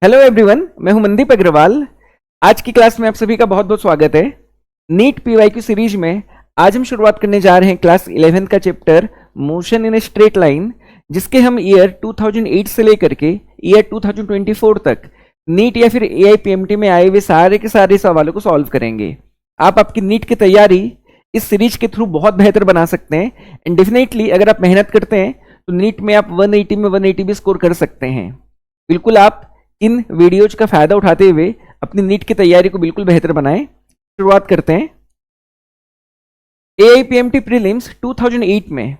Hello everyone, मैं हूं मनदीप अग्रवाल। आज की क्लास में आप सभी का बहुत बहुत स्वागत है। नीट पीवाईक्यू सीरीज में आज हम शुरुआत करने जा रहे हैं क्लास 11 का chapter motion in a straight line, जिसके हम ईयर 2008 से लेकर के ईयर 2024 तक नीट या फिर एआईपीएमटी में आए हुए सारे के सारे सवालों को सॉल्व करेंगे। आप आपकी नीट की तैयारी इस सीरीज के थ्रू बहुत बेहतर बना सकते हैं एंड डेफिनेटली अगर आप मेहनत करते हैं तो नीट में आप 180 में 180 भी स्कोर कर सकते हैं। बिल्कुल आप इन वीडियोज का फायदा उठाते हुए अपनी नीट की तैयारी को बिल्कुल बेहतर बनाएं। शुरुआत करते हैं। एआईपीएमटी प्रीलिम्स 2008 में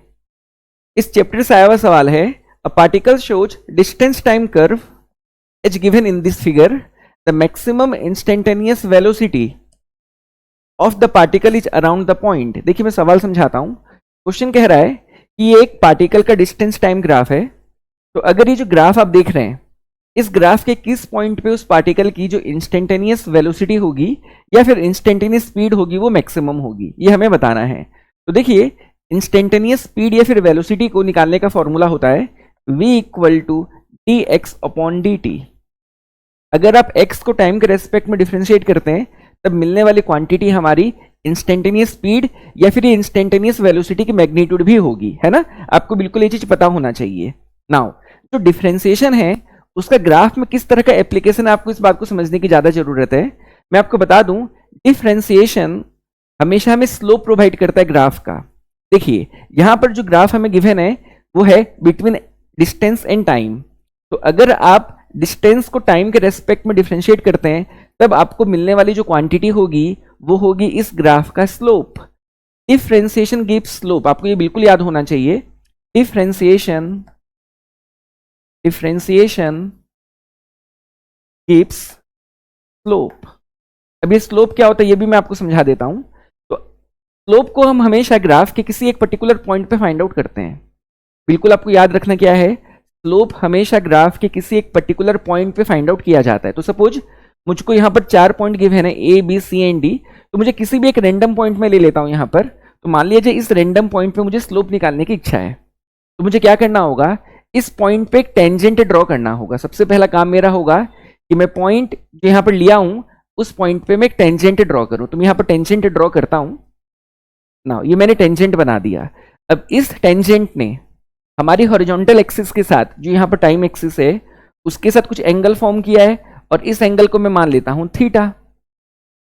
इस चैप्टर से आया हुआ सवाल है, a particle shows distance time curve as given in this figure, the maximum instantaneous velocity of the particle is around the point. देखिए मैं सवाल समझाता हूं। क्वेश्चन कह रहा है कि ये एक पार्टिकल का डिस्टेंस टाइम ग्राफ है। तो अगर ये जो ग्राफ आप देख रहे हैं, इस ग्राफ के किस पॉइंट पे उस पार्टिकल की जो इंस्टेंटेनियस वेलोसिटी होगी या फिर इंस्टेंटेनियस स्पीड होगी वो मैक्सिमम होगी, ये हमें बताना है। तो देखिए इंस्टेंटेनियस स्पीड या फिर वेलोसिटी को निकालने का फॉर्मूला होता है v equal to d x upon d t. अगर आप x को टाइम के रेस्पेक्ट में डिफ्रेंशिएट करते हैं तब मिलने वाली क्वांटिटी हमारी इंस्टेंटेनियस स्पीड या फिर इंस्टेंटेनियस वेलोसिटी की मैग्नीट्यूड भी होगी, है ना। आपको बिल्कुल ये चीज पता होना चाहिए। नाउ जो डिफ्रेंसिएशन है उसका ग्राफ में किस तरह का एप्लीकेशन है, आपको इस बात को समझने की ज्यादा जरूरत है। मैं आपको बता दूं, डिफरेंशिएशन हमेशा हमें स्लोप प्रोवाइड करता है ग्राफ का। देखिए यहां पर जो ग्राफ हमें गिवन है वो है बिटवीन डिस्टेंस एंड टाइम। तो अगर आप डिस्टेंस को टाइम के रेस्पेक्ट में डिफरेंशिएट करते हैं तब आपको मिलने वाली जो क्वांटिटी होगी वो होगी इस ग्राफ का स्लोप। डिफरेंशिएशन गिव्स स्लोप, आपको ये बिल्कुल याद होना चाहिए। Differentiation gives slope. अब ये स्लोप क्या होता है ये भी मैं आपको समझा देता हूं। तो स्लोप को हम हमेशा ग्राफ के किसी एक पर्टिकुलर पॉइंट पे फाइंड आउट करते हैं। बिल्कुल आपको याद रखना क्या है, स्लोप हमेशा ग्राफ के किसी एक पर्टिकुलर पॉइंट पे फाइंड आउट किया जाता है। तो सपोज मुझको यहां पर 4 पॉइंट गिवन है A B C and D, तो मुझे किसी भी एक रैंडम पॉइंट में ले लेता हूं यहां पर। तो मान लीजिए इस रैंडम पॉइंट पे मुझे स्लोप निकालने की इच्छा है, तो मुझे क्या करना होगा, इस पॉइंट पे एक टेंजेंट ड्रॉ करना होगा। सबसे पहला काम मेरा होगा कि मैं पॉइंट जो यहां पर लिया हूं उस पॉइंट पे मैं एक टेंजेंट ड्रॉ करूं। तो मैं यहां पर टेंजेंट ड्रॉ करता हूं ना, ये मैंने टेंजेंट बना दिया। अब इस टेंजेंट ने हमारी हॉरिजॉन्टल एक्सिस के साथ, जो यहां पर टाइम एक्सिस है, उसके साथ कुछ एंगल फॉर्म किया है और इस एंगल को मैं मान लेता हूं थीटा।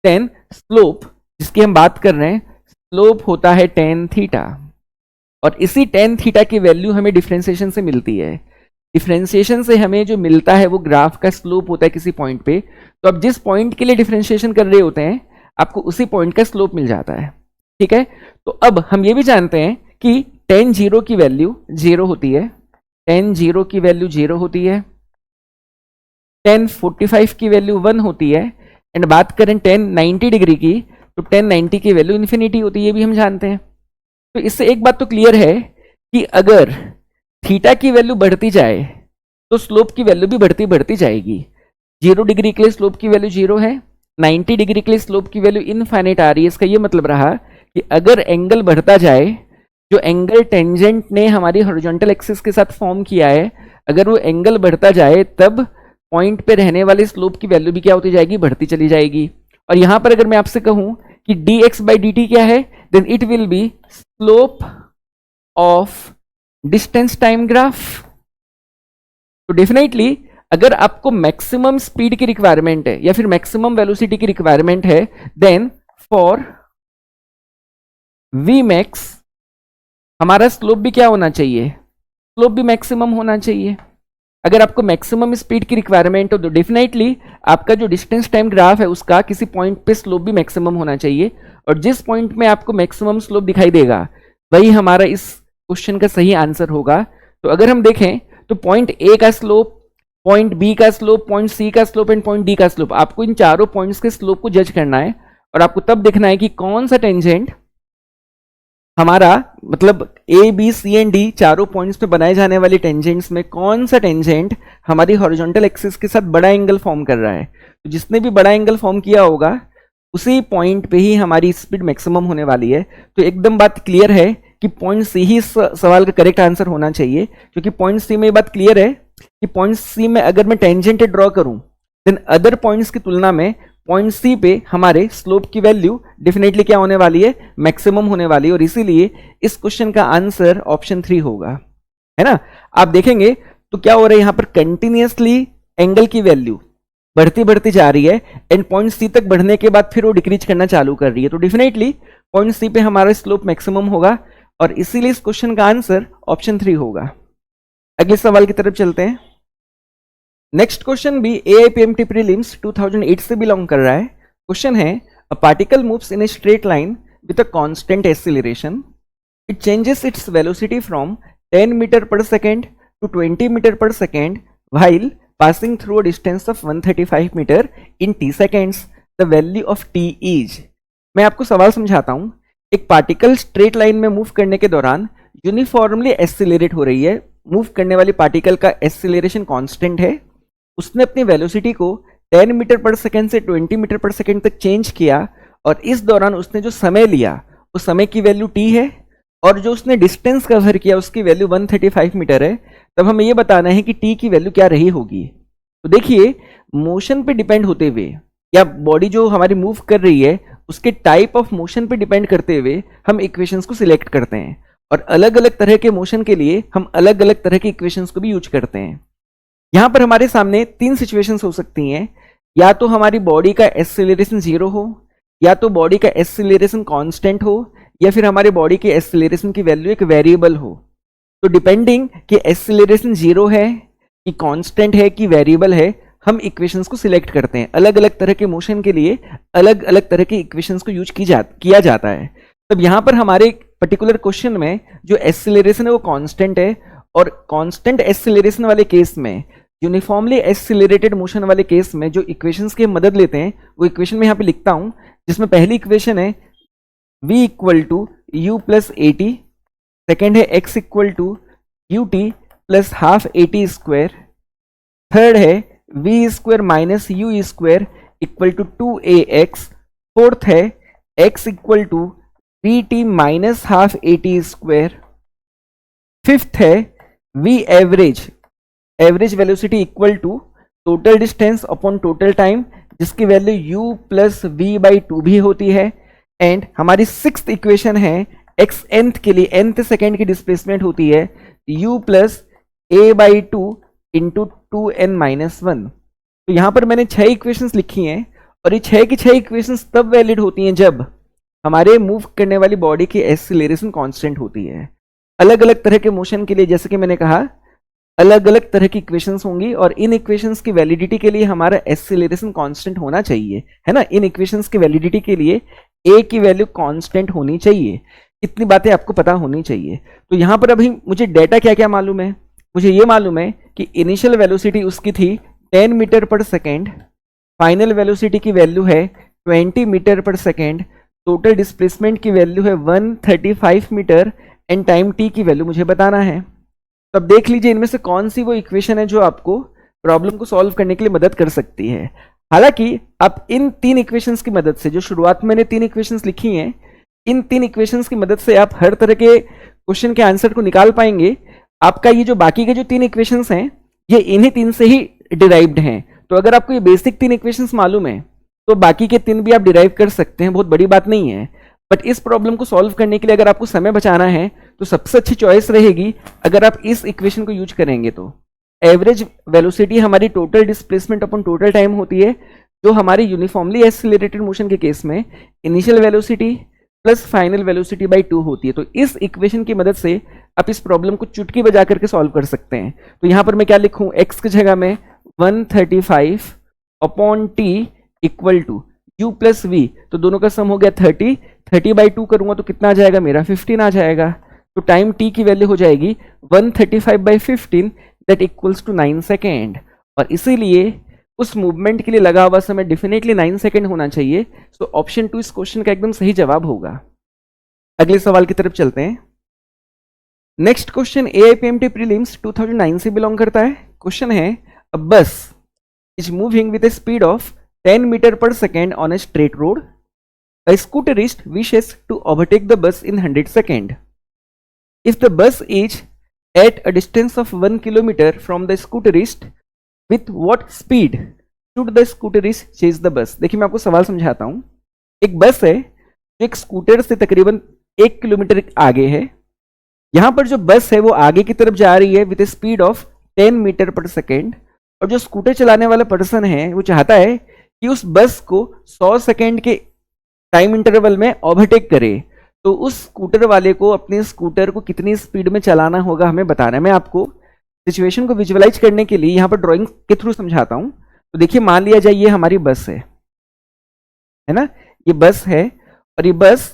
टेन स्लोप जिसकी हम बात कर रहे हैं, स्लोप होता है टेन थीटा, और इसी टेन थीटा की वैल्यू हमें डिफरेंशिएशन से मिलती है। डिफरेंशिएशन से हमें जो मिलता है वो ग्राफ का स्लोप होता है किसी पॉइंट पे। तो अब जिस पॉइंट के लिए डिफरेंशिएशन कर रहे होते हैं आपको उसी पॉइंट का स्लोप मिल जाता है, ठीक है। तो अब हम ये भी जानते हैं कि टेन जीरो की वैल्यू 0 होती है, टेन जीरो की वैल्यू 0 होती है, टेन 45 की वैल्यू 1 होती है, एंड बात करें टेन 90 डिग्री की तो टेन 90 की वैल्यू इन्फिनिटी होती है, ये भी हम जानते हैं। तो इससे एक बात तो क्लियर है कि अगर थीटा की वैल्यू बढ़ती जाए तो स्लोप की वैल्यू भी बढ़ती जाएगी। 0 डिग्री के लिए स्लोप की वैल्यू 0 है, 90 डिग्री के लिए स्लोप की वैल्यू इनफाइनाइट आ रही है। इसका ये मतलब रहा कि अगर एंगल बढ़ता जाए, जो एंगल टेंजेंट ने हमारी हॉरिजॉन्टल एक्सिस के साथ फॉर्म किया है, अगर वो एंगल बढ़ता जाए तब पॉइंट पे रहने वाले स्लोप की वैल्यू भी क्या होती जाएगी, बढ़ती चली जाएगी। और यहां पर अगर मैं आपसे कहूं कि dx by dt क्या है, then it will be slope of distance time graph. तो डेफिनेटली अगर आपको मैक्सिमम स्पीड की रिक्वायरमेंट है या फिर मैक्सिमम वेलोसिटी की रिक्वायरमेंट है, देन फॉर v max हमारा स्लोप भी क्या होना चाहिए, स्लोप भी मैक्सिमम होना चाहिए। अगर आपको मैक्सिमम स्पीड की रिक्वायरमेंट हो तो डेफिनेटली आपका जो डिस्टेंस टाइम ग्राफ है उसका किसी पॉइंट पे स्लोप भी मैक्सिमम होना चाहिए, और जिस पॉइंट में आपको मैक्सिमम स्लोप दिखाई देगा वही हमारा इस क्वेश्चन का सही आंसर होगा। तो अगर हम देखें तो पॉइंट ए का स्लोप, पॉइंट बी का स्लोप, पॉइंट सी का स्लोप एंड पॉइंट डी का स्लोप, आपको इन चारों पॉइंट्स के स्लोप को जज करना है और आपको तब देखना है कि कौन सा टेंजेंट हमारा, मतलब A B C and D चारों पॉइंट्स पे बनाए जाने वाले टेंजेंट्स में कौन सा टेंजेंट हमारी हॉरिजॉन्टल एक्सिस के साथ बड़ा एंगल फॉर्म कर रहा है। तो जिसने भी बड़ा एंगल फॉर्म किया होगा उसी पॉइंट पे ही हमारी स्पीड मैक्सिमम होने वाली है। तो एकदम बात क्लियर है कि पॉइंट सी ही सवाल का करेक्ट आंसर होना चाहिए, क्योंकि पॉइंट सी में ये बात क्लियर है कि पॉइंट सी में अगर मैं टेंजेंट ड्रॉ करूं देन अदर पॉइंट्स की तुलना में पॉइंट सी पे हमारे स्लोप की वैल्यू डेफिनेटली क्या होने वाली है, मैक्सिमम होने वाली है, और इसीलिए इस क्वेश्चन का आंसर ऑप्शन 3 होगा, है ना। आप देखेंगे तो क्या हो रहा है, यहां पर कंटिन्यूअसली एंगल की वैल्यू बढ़ती बढ़ती जा रही है, एंड पॉइंट सी तक बढ़ने के बाद फिर वो डिक्रीज करना चालू कर रही है, तो डेफिनेटली पॉइंट सी पे हमारा स्लोप मैक्सिमम होगा, और इसीलिए इस क्वेश्चन का आंसर ऑप्शन 3 होगा। अगले सवाल की तरफ चलते हैं। नेक्स्ट क्वेश्चन भी एआईपीएमटी प्रीलिम्स 2008 से बिलोंग कर रहा है। क्वेश्चन है, a particle moves in a straight line with a constant acceleration, it changes its velocity from 10 metre per second to 20 metre per second while passing through a distance of 135 meter in t seconds. The value of t is। मैं आपको सवाल समझाता हूं। एक particle straight line में move करने के दौरान यूनिफॉर्मली एक्सीलरेट हो रही है। मूव करने वाली पार्टिकल का एक्सीलरेशन कांस्टेंट है। उसने अपनी वेलोसिटी को 10 मीटर पर सेकेंड से 20 मीटर पर सेकेंड तक चेंज किया, और इस दौरान उसने जो समय लिया उस समय की वैल्यू t है, और जो उसने डिस्टेंस कवर किया उसकी वैल्यू 135 मीटर है। तब हमें यह बताना है कि t की वैल्यू क्या रही होगी। तो देखिए, मोशन पे डिपेंड होते हुए, या बॉडी जो हमारी मूव कर रही है उसके टाइप ऑफ मोशन पे डिपेंड करते हुए हम इक्वेशंस को सिलेक्ट करते हैं, और अलग अलग तरह के मोशन के लिए हम अलग अलग तरह के इक्वेशंस को भी यूज करते हैं। यहां पर हमारे सामने 3 सिचुएशंस हो सकती हैं। या तो हमारी बॉडी का एक्सीलरेशन 0 हो, या तो बॉडी का एक्सीलरेशन कांस्टेंट हो, या फिर हमारे बॉडी के एक्सीलरेशन की वैल्यू एक वेरिएबल हो। तो डिपेंडिंग कि एक्सीलरेशन 0 है कि कांस्टेंट है कि वेरिएबल है, हम इक्वेशंस को सिलेक्ट करते हैं। अलग अलग तरह के मोशन के लिए अलग अलग तरह के इक्वेशंस को यूज किया जाता है। तब यहां पर हमारे पर्टिकुलर क्वेश्चन में जो एक्सीलरेशन है वो कांस्टेंट है, और कांस्टेंट एक्सीलरेशन वाले केस में, यूनिफॉर्मली एक्सीलरेटेड मोशन वाले केस में जो इक्वेशंस की मदद लेते हैं वो इक्वेशन में यहां पे लिखता हूं, जिसमें पहली इक्वेशन है v equal to U plus A T, second है x equal to U T plus half A T square, third है v square minus U square equal to 2ax, fourth है x equal to V T minus half A T square, fifth है v average velocity equal to total distance upon total time, जिसकी value u plus V by 2 भी होती है। And हमारी sixth equation है x nth के लिए nth second की डिस्प्लेसमेंट होती है u plus A by 2 into 2n minus 1। तो यहां पर मैंने 6 इक्वेशंस लिखी हैं, और ये 6 की 6 इक्वेशंस तब वैलिड होती हैं जब हमारे मूव करने वाली बॉडी की एक्सीलरेशन कांस्टेंट होती है। अलग अलग तरह के मोशन के लिए, जैसे कि मैंने कहा, अलग अलग तरह की इक्वेशंस होंगी, और इन इक्वेशंस की वैलिडिटी के लिए हमारा एक्सीलरेशन कांस्टेंट होना चाहिए, है ना। इन इक्वेशंस की वैलिडिटी के लिए a की वैल्यू कांस्टेंट होनी चाहिए। इतनी बातें आपको पता होनी चाहिए। तो यहां पर अभी मुझे डेटा क्या क्या मालूम है, मुझे ये मालूम है कि इनिशियल वेलोसिटी उसकी थी 10 metre per second, final velocity की वैल्यू है 20 metre per second, total displacement की वैल्यू है 135 मीटर, एंड टाइम t की वैल्यू मुझे बताना है। तो अब देख लीजिए इनमें से कौन सी वो इक्वेशन है जो आपको प्रॉब्लम को सॉल्व करने के लिए मदद कर सकती है। हालांकि आप इन 3 इक्वेशंस की मदद से, जो शुरुआत में मैंने 3 इक्वेशंस लिखी हैं, इन 3 इक्वेशंस की मदद से आप हर तरह के क्वेश्चन के आंसर को निकाल पाएंगे। आपका ये जो बाकी के जो 3 इक्वेशंस हैं, ये इन्हीं 3 से ही डिराइव्ड हैं। तो अगर आपको ये बेसिक 3 इक्वेशंस मालूम है तो बाकी के 3 भी आप डिराइव कर सकते हैं, बहुत बड़ी बात नहीं है। बट इस प्रॉब्लम को सॉल्व करने के लिए अगर आपको समय बचाना है तो सबसे अच्छी चॉइस रहेगी अगर आप इस इक्वेशन को यूज करेंगे। तो एवरेज वेलोसिटी हमारी total displacement upon total time होती है, जो हमारी यूनिफॉर्मली एक्सीलरेटेड मोशन के केस में initial velocity plus final velocity by 2 होती है। तो इस इक्वेशन की मदद से आप इस प्रॉब्लम को चुटकी बजा करके सॉल्व कर सकते हैं। तो यहां पर मैं क्या लिखूं, x की जगह में 135 upon t equal to u plus v, तो दोनों का सम हो गया 30 बाई 2 करूंगा तो कितना आ जाएगा मेरा, 15 आ जाएगा। तो टाइम t की वैल्यू हो जाएगी 135 by 15, that equals to 9 second. और इसीलिए उस मूवमेंट के लिए लगा हुआ समय डेफिनेटली 9 सेकेंड होना चाहिए। सो ऑप्शन 2 इस क्वेश्चन का एकदम सही जवाब होगा। अगले सवाल की तरफ चलते हैं। नेक्स्ट क्वेश्चन एआईपीएमटी प्रीलिम्स 2009 से बिलोंग करता है। क्वेश्चन है, a bus is moving with a speed of 10 metre per second on a straight road. A scooterist wishes to overtake the bus in 100 seconds. If the bus is at a distance of 1 kilometer from the scooterist, with what speed should the scooterist chase the bus? देखिए मैं आपको सवाल समझाता हूं। एक बस है जो एक स्कूटर से तकरीबन 1 किलोमीटर आगे है। यहां पर जो बस है वो आगे की तरफ जा रही है with speed of 10 metre per second, और जो स्कूटर चलाने वाला पर्सन है वो चाहता है कि उस बस को 100 सेकेंड के टाइम इंटरवल में ओवरटेक करे। तो उस स्कूटर वाले को अपने स्कूटर को कितनी स्पीड में चलाना होगा हमें बताना है। मैं आपको सिचुएशन को विजुअलाइज करने के लिए यहाँ पर ड्राइंग के थ्रू समझाता हूँ। तो देखिए मान लिया जाए ये हमारी बस है ना, ये बस है और ये बस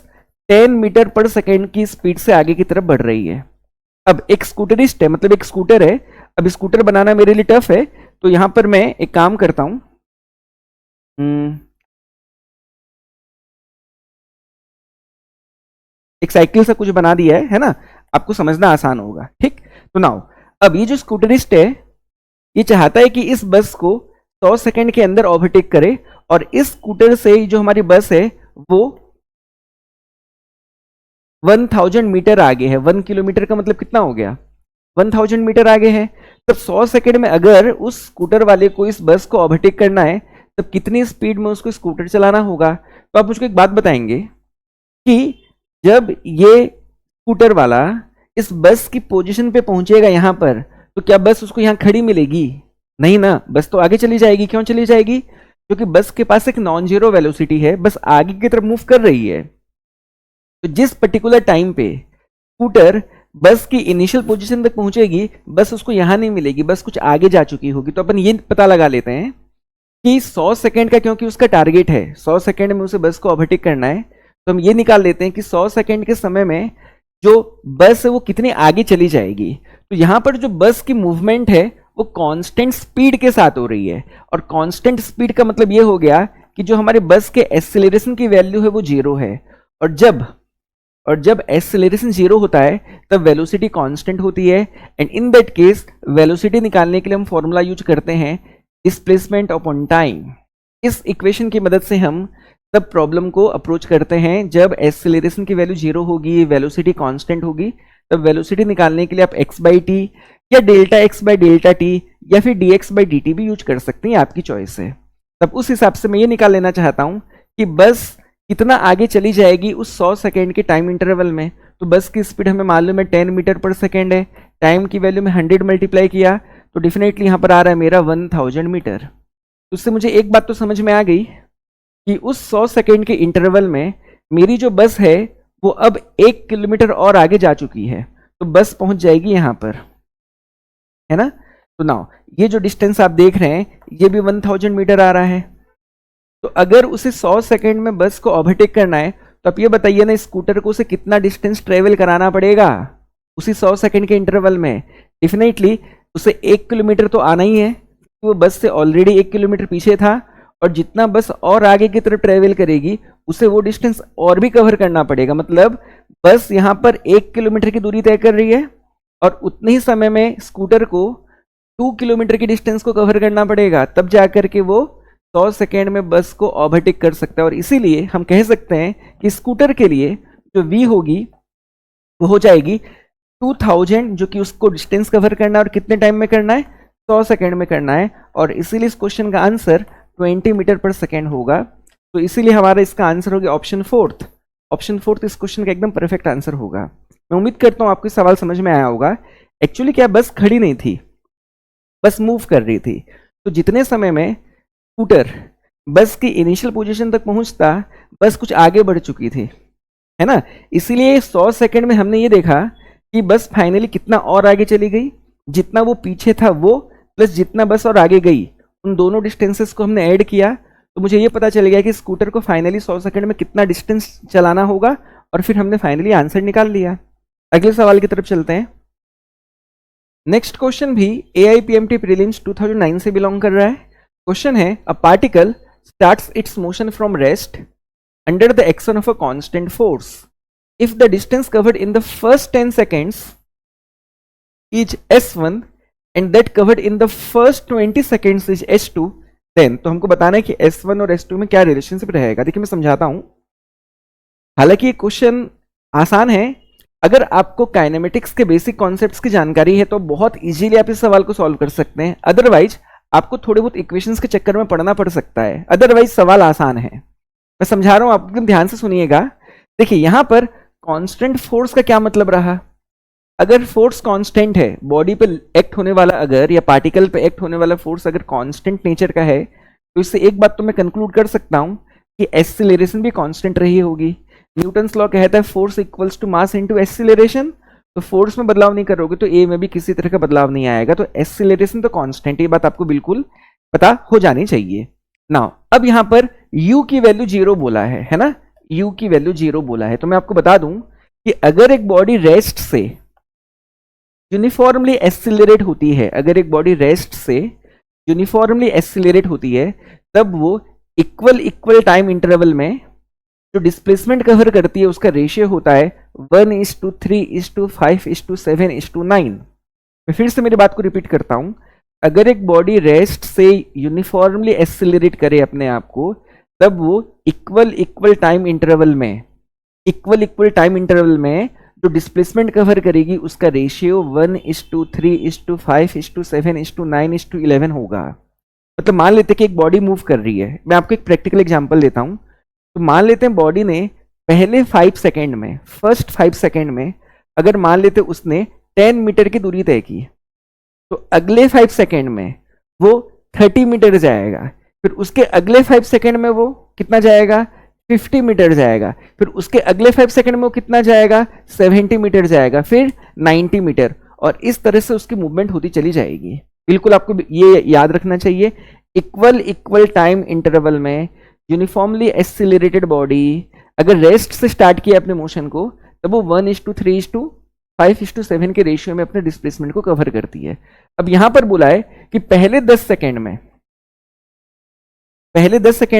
10 मीटर पर सेकेंड की स्पीड से आगे की तरफ बढ़ रही है। अब एक स्कूटरिस्ट है, मतलब एक स्कूटर है। अब स्कूटर बनाना मेरे लिए टफ है, तो यहां पर मैं एक काम करता हूं, एक साइकिल से कुछ बना दिया है ना, आपको समझना आसान होगा। ठीक, तो नाउ अब ये जो स्कूटरिस्ट है ये चाहता है कि इस बस को 100 सेकंड के अंदर ओवरटेक करे, और इस स्कूटर से जो हमारी बस है वो 1000 मीटर आगे है। 1 किलोमीटर का मतलब कितना हो गया, 1000 मीटर आगे है। तब 100 सेकंड में अगर उस स्कूटर वाले को इस बस को ओवरटेक करना है तब कितनी स्पीड में उसको स्कूटर चलाना होगा? तो आप मुझको एक बात बताएंगे कि जब ये स्कूटर वाला इस बस की पोजीशन पे पहुंचेगा यहां पर, तो क्या बस उसको यहां खड़ी मिलेगी? नहीं ना, बस तो आगे चली जाएगी। क्यों चली जाएगी? क्योंकि बस के पास एक नॉन जीरो वेलोसिटी है, बस आगे की तरफ मूव कर रही है। तो जिस पर्टिकुलर टाइम पे स्कूटर बस की इनिशियल पोजीशन तक पहुंचेगी, बस उसको यहां नहीं मिलेगी, बस कुछ आगे जा चुकी होगी। तो अपन ये पता लगा लेते हैं कि 100 सेकंड का, क्योंकि उसका टारगेट है 100 सेकंड में उसे बस को ओवरटेक करना है, तो हम ये निकाल लेते हैं कि 100 सेकंड के समय में जो बस है वो कितनी आगे चली जाएगी। तो यहां पर जो बस की मूवमेंट है वो कांस्टेंट स्पीड के साथ हो रही है, और कांस्टेंट स्पीड का मतलब ये हो गया कि जो हमारे बस के एक्सेलरेशन की वैल्यू है वो 0 है, और जब एक्सेलरेशन 0 होता है तब वेलोसिटी कांस्टेंट होती है। And in that case velocity निकालने के लिए हम फॉर्मूला यूज करते हैं डिस्प्लेसमेंट अपॉन टाइम। इस इक्वेशन की मदद से हम तब प्रॉब्लम को अप्रोच करते हैं जब एक्सेलरेशन की वैल्यू 0 होगी, वेलोसिटी कांस्टेंट होगी। तब वेलोसिटी निकालने के लिए आप x बाई टी या delta x by delta T या फिर dx बाई dt भी यूज कर सकते हैं, आपकी चॉइस है। तब उस हिसाब से मैं ये निकाल लेना चाहता हूं कि बस कितना आगे चली जाएगी उस 100 सेकेंड के टाइम इंटरवल में। तो बस की स्पीड हमें मालूम है 10 मीटर पर सेकेंड है, टाइम की वैल्यू में 100 मल्टीप्लाई किया तो डेफिनेटली यहाँ पर आ रहा है मेरा 1000 मीटर। तो उससे मुझे एक बात तो समझ में आ गई कि उस 100 सेकेंड के इंटरवल में मेरी जो बस है वो अब 1 किलोमीटर और आगे जा चुकी है, तो बस पहुंच जाएगी यहाँ पर, है ना। तो नाउ ये जो डिस्टेंस आप देख रहे हैं ये भी 1000 मीटर आ रहा है। तो अगर उसे 100 सेकंड में बस को ओवरटेक करना है तो आप ये बताइए ना, स्कूटर को उसे कितना डिस्टेंस ट्रेवल कराना पड़ेगा उसी 100 सेकंड के इंटरवल में? डेफिनेटली उसे 1 किलोमीटर तो आना ही है, वो बस से ऑलरेडी 1 किलोमीटर पीछे था, और जितना बस और आगे की तरफ ट्रेवल करेगी उसे वो डिस्टेंस और भी कवर करना पड़ेगा। मतलब बस यहाँ पर 1 किलोमीटर की दूरी तय कर रही है और उतने ही समय में स्कूटर को 2 किलोमीटर की डिस्टेंस को कवर करना पड़ेगा, तब जाकर के वो 100 सेकेंड में बस को ओवरटेक कर सकता है। और इसीलिए हम कह सकते हैं कि स्कूटर के लिए जो v होगी वो हो जाएगी 2000, जो कि उसको डिस्टेंस कवर करना है और कितने टाइम में करना है, 100 सेकेंड में करना है। और इसीलिए इस क्वेश्चन का आंसर 20 मीटर पर सेकेंड होगा। तो इसीलिए हमारा इसका आंसर होगा ऑप्शन फोर्थ। ऑप्शन फोर्थ इस क्वेश्चन का एकदम परफेक्ट आंसर होगा। मैं उम्मीद करता हूँ आपको सवाल समझ में आया होगा। एक्चुअली क्या, बस खड़ी नहीं थी, बस मूव कर रही थी। तो जितने समय में स्कूटर बस की इनिशियल पोजीशन तक पहुंचता, बस कुछ आगे बढ़ चुकी थी, है ना। इसीलिए 100 सेकंड में हमने ये देखा कि बस फाइनली कितना और आगे चली गई, जितना वो पीछे था वो प्लस जितना बस और आगे गई, उन दोनों डिस्टेंसेस को हमने ऐड किया तो मुझे ये पता चल गया कि स्कूटर को फाइनली 100 सेकंड में कितना डिस्टेंस चलाना होगा, और फिर हमने फाइनली आंसर निकाल लिया। अगले सवाल की तरफ चलते हैं। नेक्स्ट क्वेश्चन भी AIPMT प्रीलिम्स 2009 से बिलोंग कर रहा है। क्वेश्चन है, a particle starts its motion from rest under the action of a constant force if the distance covered in the first 10 seconds is s1 and that covered in the first 20 seconds is s2, then. तो हमको बताना है कि s1 और s2 में क्या relationship रहेगा। देखिए मैं समझाता हूं। हालांकि ये क्वेश्चन आसान है, अगर आपको काइनेमेटिक्स के बेसिक कॉन्सेप्ट्स की जानकारी है तो बहुत इजीली आप इस सवाल को सॉल्व कर सकते हैं। अदरवाइज आपको थोड़े बहुत इक्वेशंस के चक्कर में पढ़ना पड़ सकता है, अदरवाइज सवाल आसान है। मैं समझा रहा हूं, आप एकदम ध्यान से सुनिएगा। देखिए यहां पर कांस्टेंट फोर्स का क्या मतलब रहा। अगर फोर्स कांस्टेंट है, बॉडी पे एक्ट होने वाला अगर या पार्टिकल पे एक्ट होने वाला फोर्स अगर कांस्टेंट नेचर का है, तो इससे एक बात तो मैं कंक्लूड कर सकता हूं कि एक्सीलरेशन भी कांस्टेंट रही होगी। न्यूटन्स लॉ कहता है force equals to mass into acceleration. तो फोर्स में बदलाव नहीं करोगे तो ए में भी किसी तरह का बदलाव नहीं आएगा, तो एक्सीलरेशन तो कांस्टेंट, ये बात आपको बिल्कुल पता हो जानी चाहिए। नाउ अब यहां पर u की वैल्यू 0 बोला है ना, u की वैल्यू 0 बोला है। तो मैं आपको बता दूं कि अगर एक बॉडी रेस्ट से यूनिफॉर्मली एक्सीलरेट होती है, अगर एक बॉडी रेस्ट से यूनिफॉर्मली एक्सीलरेट होती है, तब वो इक्वल टाइम इंटरवल में जो डिस्प्लेसमेंट कवर करती है उसका रेशियो होता है 1:3:5:7:9। मैं फिर से मेरी बात को रिपीट करता हूं, अगर एक बॉडी रेस्ट से यूनिफॉर्मली एक्सीलरेट करे अपने आप को, तब वो इक्वल टाइम इंटरवल में जो डिस्प्लेसमेंट कवर करेगी उसका रेशियो 1:3:5:7:9:11 होगा। मतलब मान लेते कि एक बॉडी मूव कर रही है, मैं आपको एक प्रैक्टिकल एग्जांपल देता हूं। तो मान लेते हैं बॉडी ने पहले 5 सेकेंड में, फर्स्ट 5 सेकेंड में अगर मान लेते उसने 10 मीटर की दूरी तय की, तो अगले 5 सेकेंड में वो 30 मीटर जाएगा, फिर उसके अगले 5 सेकेंड में वो कितना जाएगा, 50 मीटर जाएगा, फिर उसके अगले 5 सेकेंड में वो कितना जाएगा, 70 मीटर जाएगा, फिर 90 मीटर, और इस तरह से उसकी मूवमेंट होती चली जाएगी। बिल्कुल आपको ये याद रखना चाहिए, इक्वल टाइम इंटरवल में यूनिफॉर्मली एक्सीलरेटेड बॉडी अगर रेस्ट से स्टार्ट किया अपने मोशन को, तब वो 1:3:5:7 के रेशियो में अपने डिस्प्लेसमेंट को कवर करती है। अब यहां पर बोला है कि पहले 10 सेकेंड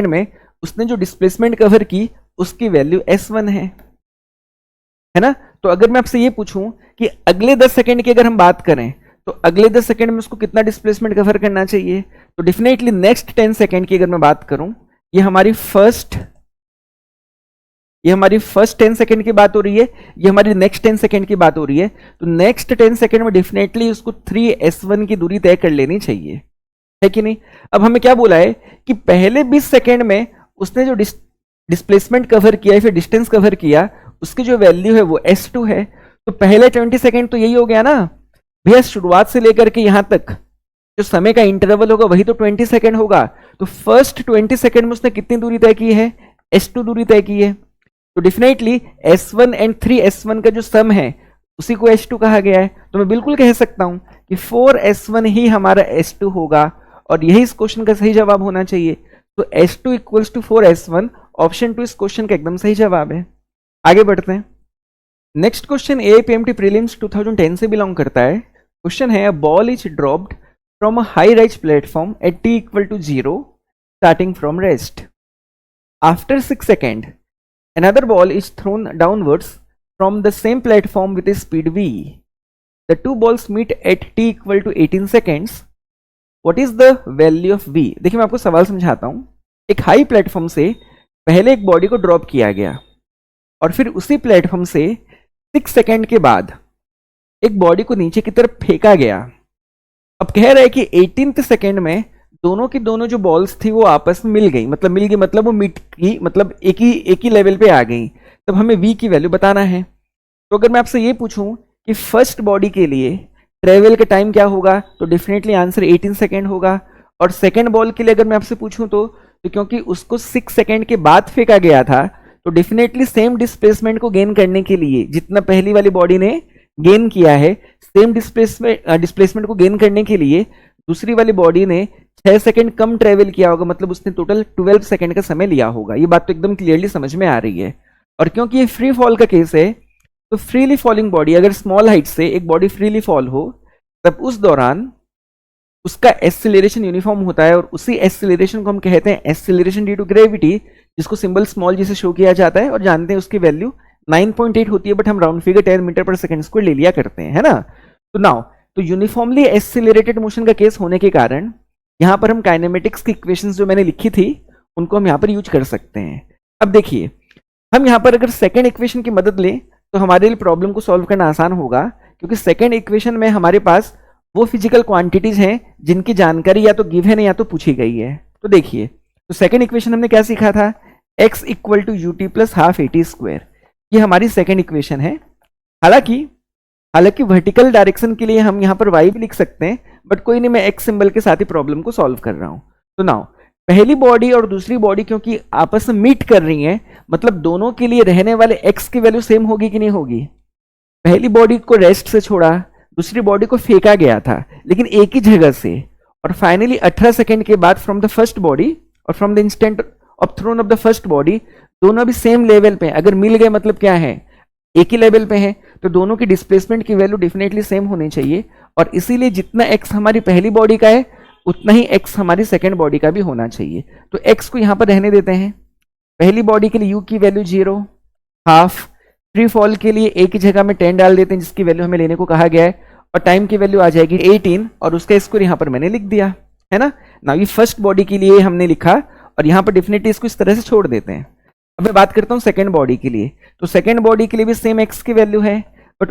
में उसने जो डिस्प्लेसमेंट कवर की उसकी वैल्यू s1 है ना। तो अगर मैं आपसे ये पूछूं कि अगले 10 सेकेंड की अगर हम बात करें, तो अगले 10 सेकेंड में उसको कितना डिस्प्लेसमेंट कवर करना चाहिए, तो डेफिनेटली नेक्स्ट 10 सेकेंड की अगर मैं बात करूं, ये हमारी फर्स्ट 10 सेकेंड की बात हो रही है, ये हमारी नेक्स्ट 10 सेकेंड की बात हो रही है। तो नेक्स्ट 10 सेकेंड में डेफिनेटली उसको 3s1 की दूरी तय कर लेनी चाहिए, है कि नहीं। अब हमें क्या बोला है कि पहले 20 सेकेंड में उसने जो डिस्प्लेसमेंट कवर किया, फिर डिस्टेंस कवर किया, उसकी जो वैल्यू है वो s2 है। तो पहले 20 सेकेंड तो यही हो गया ना भैया, शुरुआत से लेकर के यहां तक जो समय का इंटरवल होगा वही तो 20 सेकेंड होगा। तो फर्स्ट 20 सेकेंड में उसने कितनी दूरी तय की है, s2 दूरी तय की है। तो डेफिनेटली s1 एंड 3s1 का जो सम है उसी को s2 कहा गया है। तो मैं बिल्कुल कह सकता हूं कि 4s1 ही हमारा s2 होगा, और यही इस क्वेश्चन का सही जवाब होना चाहिए। तो s2 equals to 4s1, option 2 इस क्वेश्चन का एकदम सही जवाब है। आगे बढ़ते हैं। नेक्स्ट क्वेश्चन APMT प्रीलिम्स 2010 से बिलोंग करता है। क्वेश्चन है, ball is dropped from a high rise platform at t equal to 0 starting from rest. After 6 second another ball is thrown downwards from the same platform with a speed v. The two balls meet at t equal to 18 seconds. What is the value of v? देखिए मैं आपको सवाल समझाता हूं। एक high platform से पहले एक बॉडी को ड्रॉप किया गया, और फिर उसी प्लेटफॉर्म से 6 सेकेंड के बाद एक बॉडी को नीचे की तरफ फेंका गया। अब कह रहा है कि 18th सेकेंड में दोनों की दोनों जो बॉल्स थी वो आपस में मिल गई, मतलब वो मिट की, मतलब एक ही लेवल पे आ गई। तब हमें v की वैल्यू बताना है। तो अगर मैं आपसे ये पूछूं कि फर्स्ट बॉडी के लिए ट्रेवल का टाइम क्या होगा, तो डेफिनेटली आंसर 18 सेकेंड होगा। और सेकेंड बॉल के लिए अगर मैं आपसे पूछूं तो क्योंकि उसको 6 सेकेंड के बाद फेंका गया था, तो डेफिनेटली सेम डिस्प्लेसमेंट को गेन करने के लिए जितना पहली वाली बॉडी ने गेन किया है, सेम डिस्प्लेसमेंट को गेन करने के लिए दूसरी वाली बॉडी ने 6 सेकेंड कम ट्रेवल किया होगा, मतलब उसने टोटल 12 सेकेंड का समय लिया होगा। ये बात तो एकदम क्लियरली समझ में आ रही है। और क्योंकि ये फ्री फॉल का केस है, तो फ्रीली फॉलिंग बॉडी, अगर स्मॉल हाइट से एक बॉडी फ्रीली फॉल हो, तब उस दौरान उसका एक्सीलरेशन यूनिफॉर्म होता है, और उसी एक्सीलरेशन को हम कहते हैं एक्सीलरेशन ड्यू टू ग्रेविटी, जिसको सिंबल स्मॉल जी से शो किया जाता है, और जानते हैं उसकी वैल्यू 9.8 होती है, बट हम राउंड फिगर 10 मीटर पर सेकंड स्क्वायर ले लिया करते हैं, है ना। तो नाउ तो यूनिफॉर्मली एक्सीलरेटेड मोशन का केस होने के कारण यहां पर हम काइनेमेटिक्स की इक्वेशंस जो मैंने लिखी थी उनको हम यहां पर यूज कर सकते हैं। अब देखिए, हम यहां पर अगर सेकेंड इक्वेशन की मदद लें तो हमारे लिए प्रॉब्लम को सॉल्व करना आसान होगा, क्योंकि सेकेंड इक्वेशन में हमारे पास वो फिजिकल क्वांटिटीज हैं जिनकी जानकारी या तो गिवन है या तो पूछी गई है। तो देखिए, तो सेकंड इक्वेशन हमने क्या सीखा था, x equal to U T plus half A T square, ये हमारी सेकंड इक्वेशन है। हालांकि वर्टिकल डायरेक्शन के लिए हम यहाँ पर y भी लिख सकते हैं, बट कोई नहीं, मैं x सिंबल के साथ ही प्रॉब्लम को सॉल्व कर रहा हूँ। तो नाउ पहली बॉडी और दूसरी बॉडी क्योंकि आपस में मीट कर रही हैं, मतलब दोनों के लिए रहने वाले x की वैल्यू सेम होगी कि नहीं होगी। पहली बॉडी को रेस्ट से छोड़ा, दूसरी बॉडी को फेंका गया था, लेकिन एक ही जगह से, और फाइनली 18 सेकंड के बाद फ्रॉम द फर्स्ट बॉडी और from the instant of thrown of the first body, दोनों अभी सेम लेवल पे, अगर मिल गए मतलब क्या है, एक ही लेवल पे है, तो दोनों की डिस्प्लेसमेंट की वैल्यू डेफिनेटली सेम होनी चाहिए, और इसीलिए जितना x हमारी पहली बॉडी का है उतना ही x हमारी सेकेंड बॉडी का भी होना चाहिए। तो x को यहाँ पर रहने देते हैं। पहली बॉडी के लिए u की वैल्यू 0, हाफ, फ्री फॉल के लिए a की जगह में 10 डाल देते हैं जिसकी वैल्यू हमें लेने को कहा गया है, और टाइम की वैल्यू आ जाएगी 18, और उसका स्क्वायर यहाँ पर मैंने लिख दिया है ना। ना ये फर्स्ट बॉडी के लिए हमने लिखा, और यहाँ पर डेफिनेटली इसको इस तरह से छोड़ देते हैं। अब मैं बात करता हूँ सेकेंड बॉडी के लिए। तो सेकेंड बॉडी के लिए भी सेम x की वैल्यू है, बट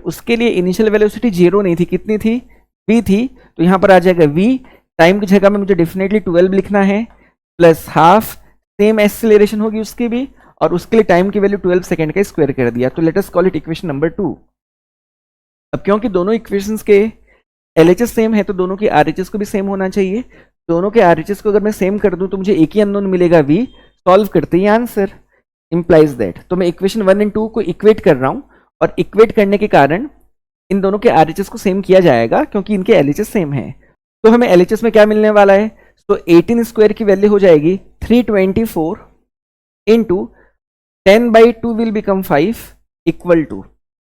उसके लिए इनिशियल वेलोसिटी 0 नहीं थी, कितनी थी, v थी। तो यहाँ पर आ जाएगा v, टाइम की जगह में मुझे डेफिनेटली 12 लिखना है, प्लस हाफ, सेम एक्सेलरेशन होगी उसकी भी, और उसके लिए टाइम की वैल्यू 12 सेकंड का स्क्वायर कर दिया। तो let us call it equation number 2। अब क्योंकि दोनों इक्वेशंस के LHS सेम है तो दोनों की RHS को भी सेम होना चाहिए। दोनों के RHS को अगर मैं सेम कर दूं तो मुझे एक ही अननोन मिलेगा v, सॉल्व करते ही आंसर इंप्लाइज दैट। तो मैं इक्वेशन 1 एंड 2 को इक्वेट कर रहा हूं, और इक्वेट करने के कारण इन दोनों के RHS को सेम किया जाएगा क्योंकि इनके LHS सेम है। तो हमें LHS में क्या मिलने वाला है, तो 18 स्क्वायर की वैल्यू हो जाएगी 324 into 10/2 will become 5 equal to,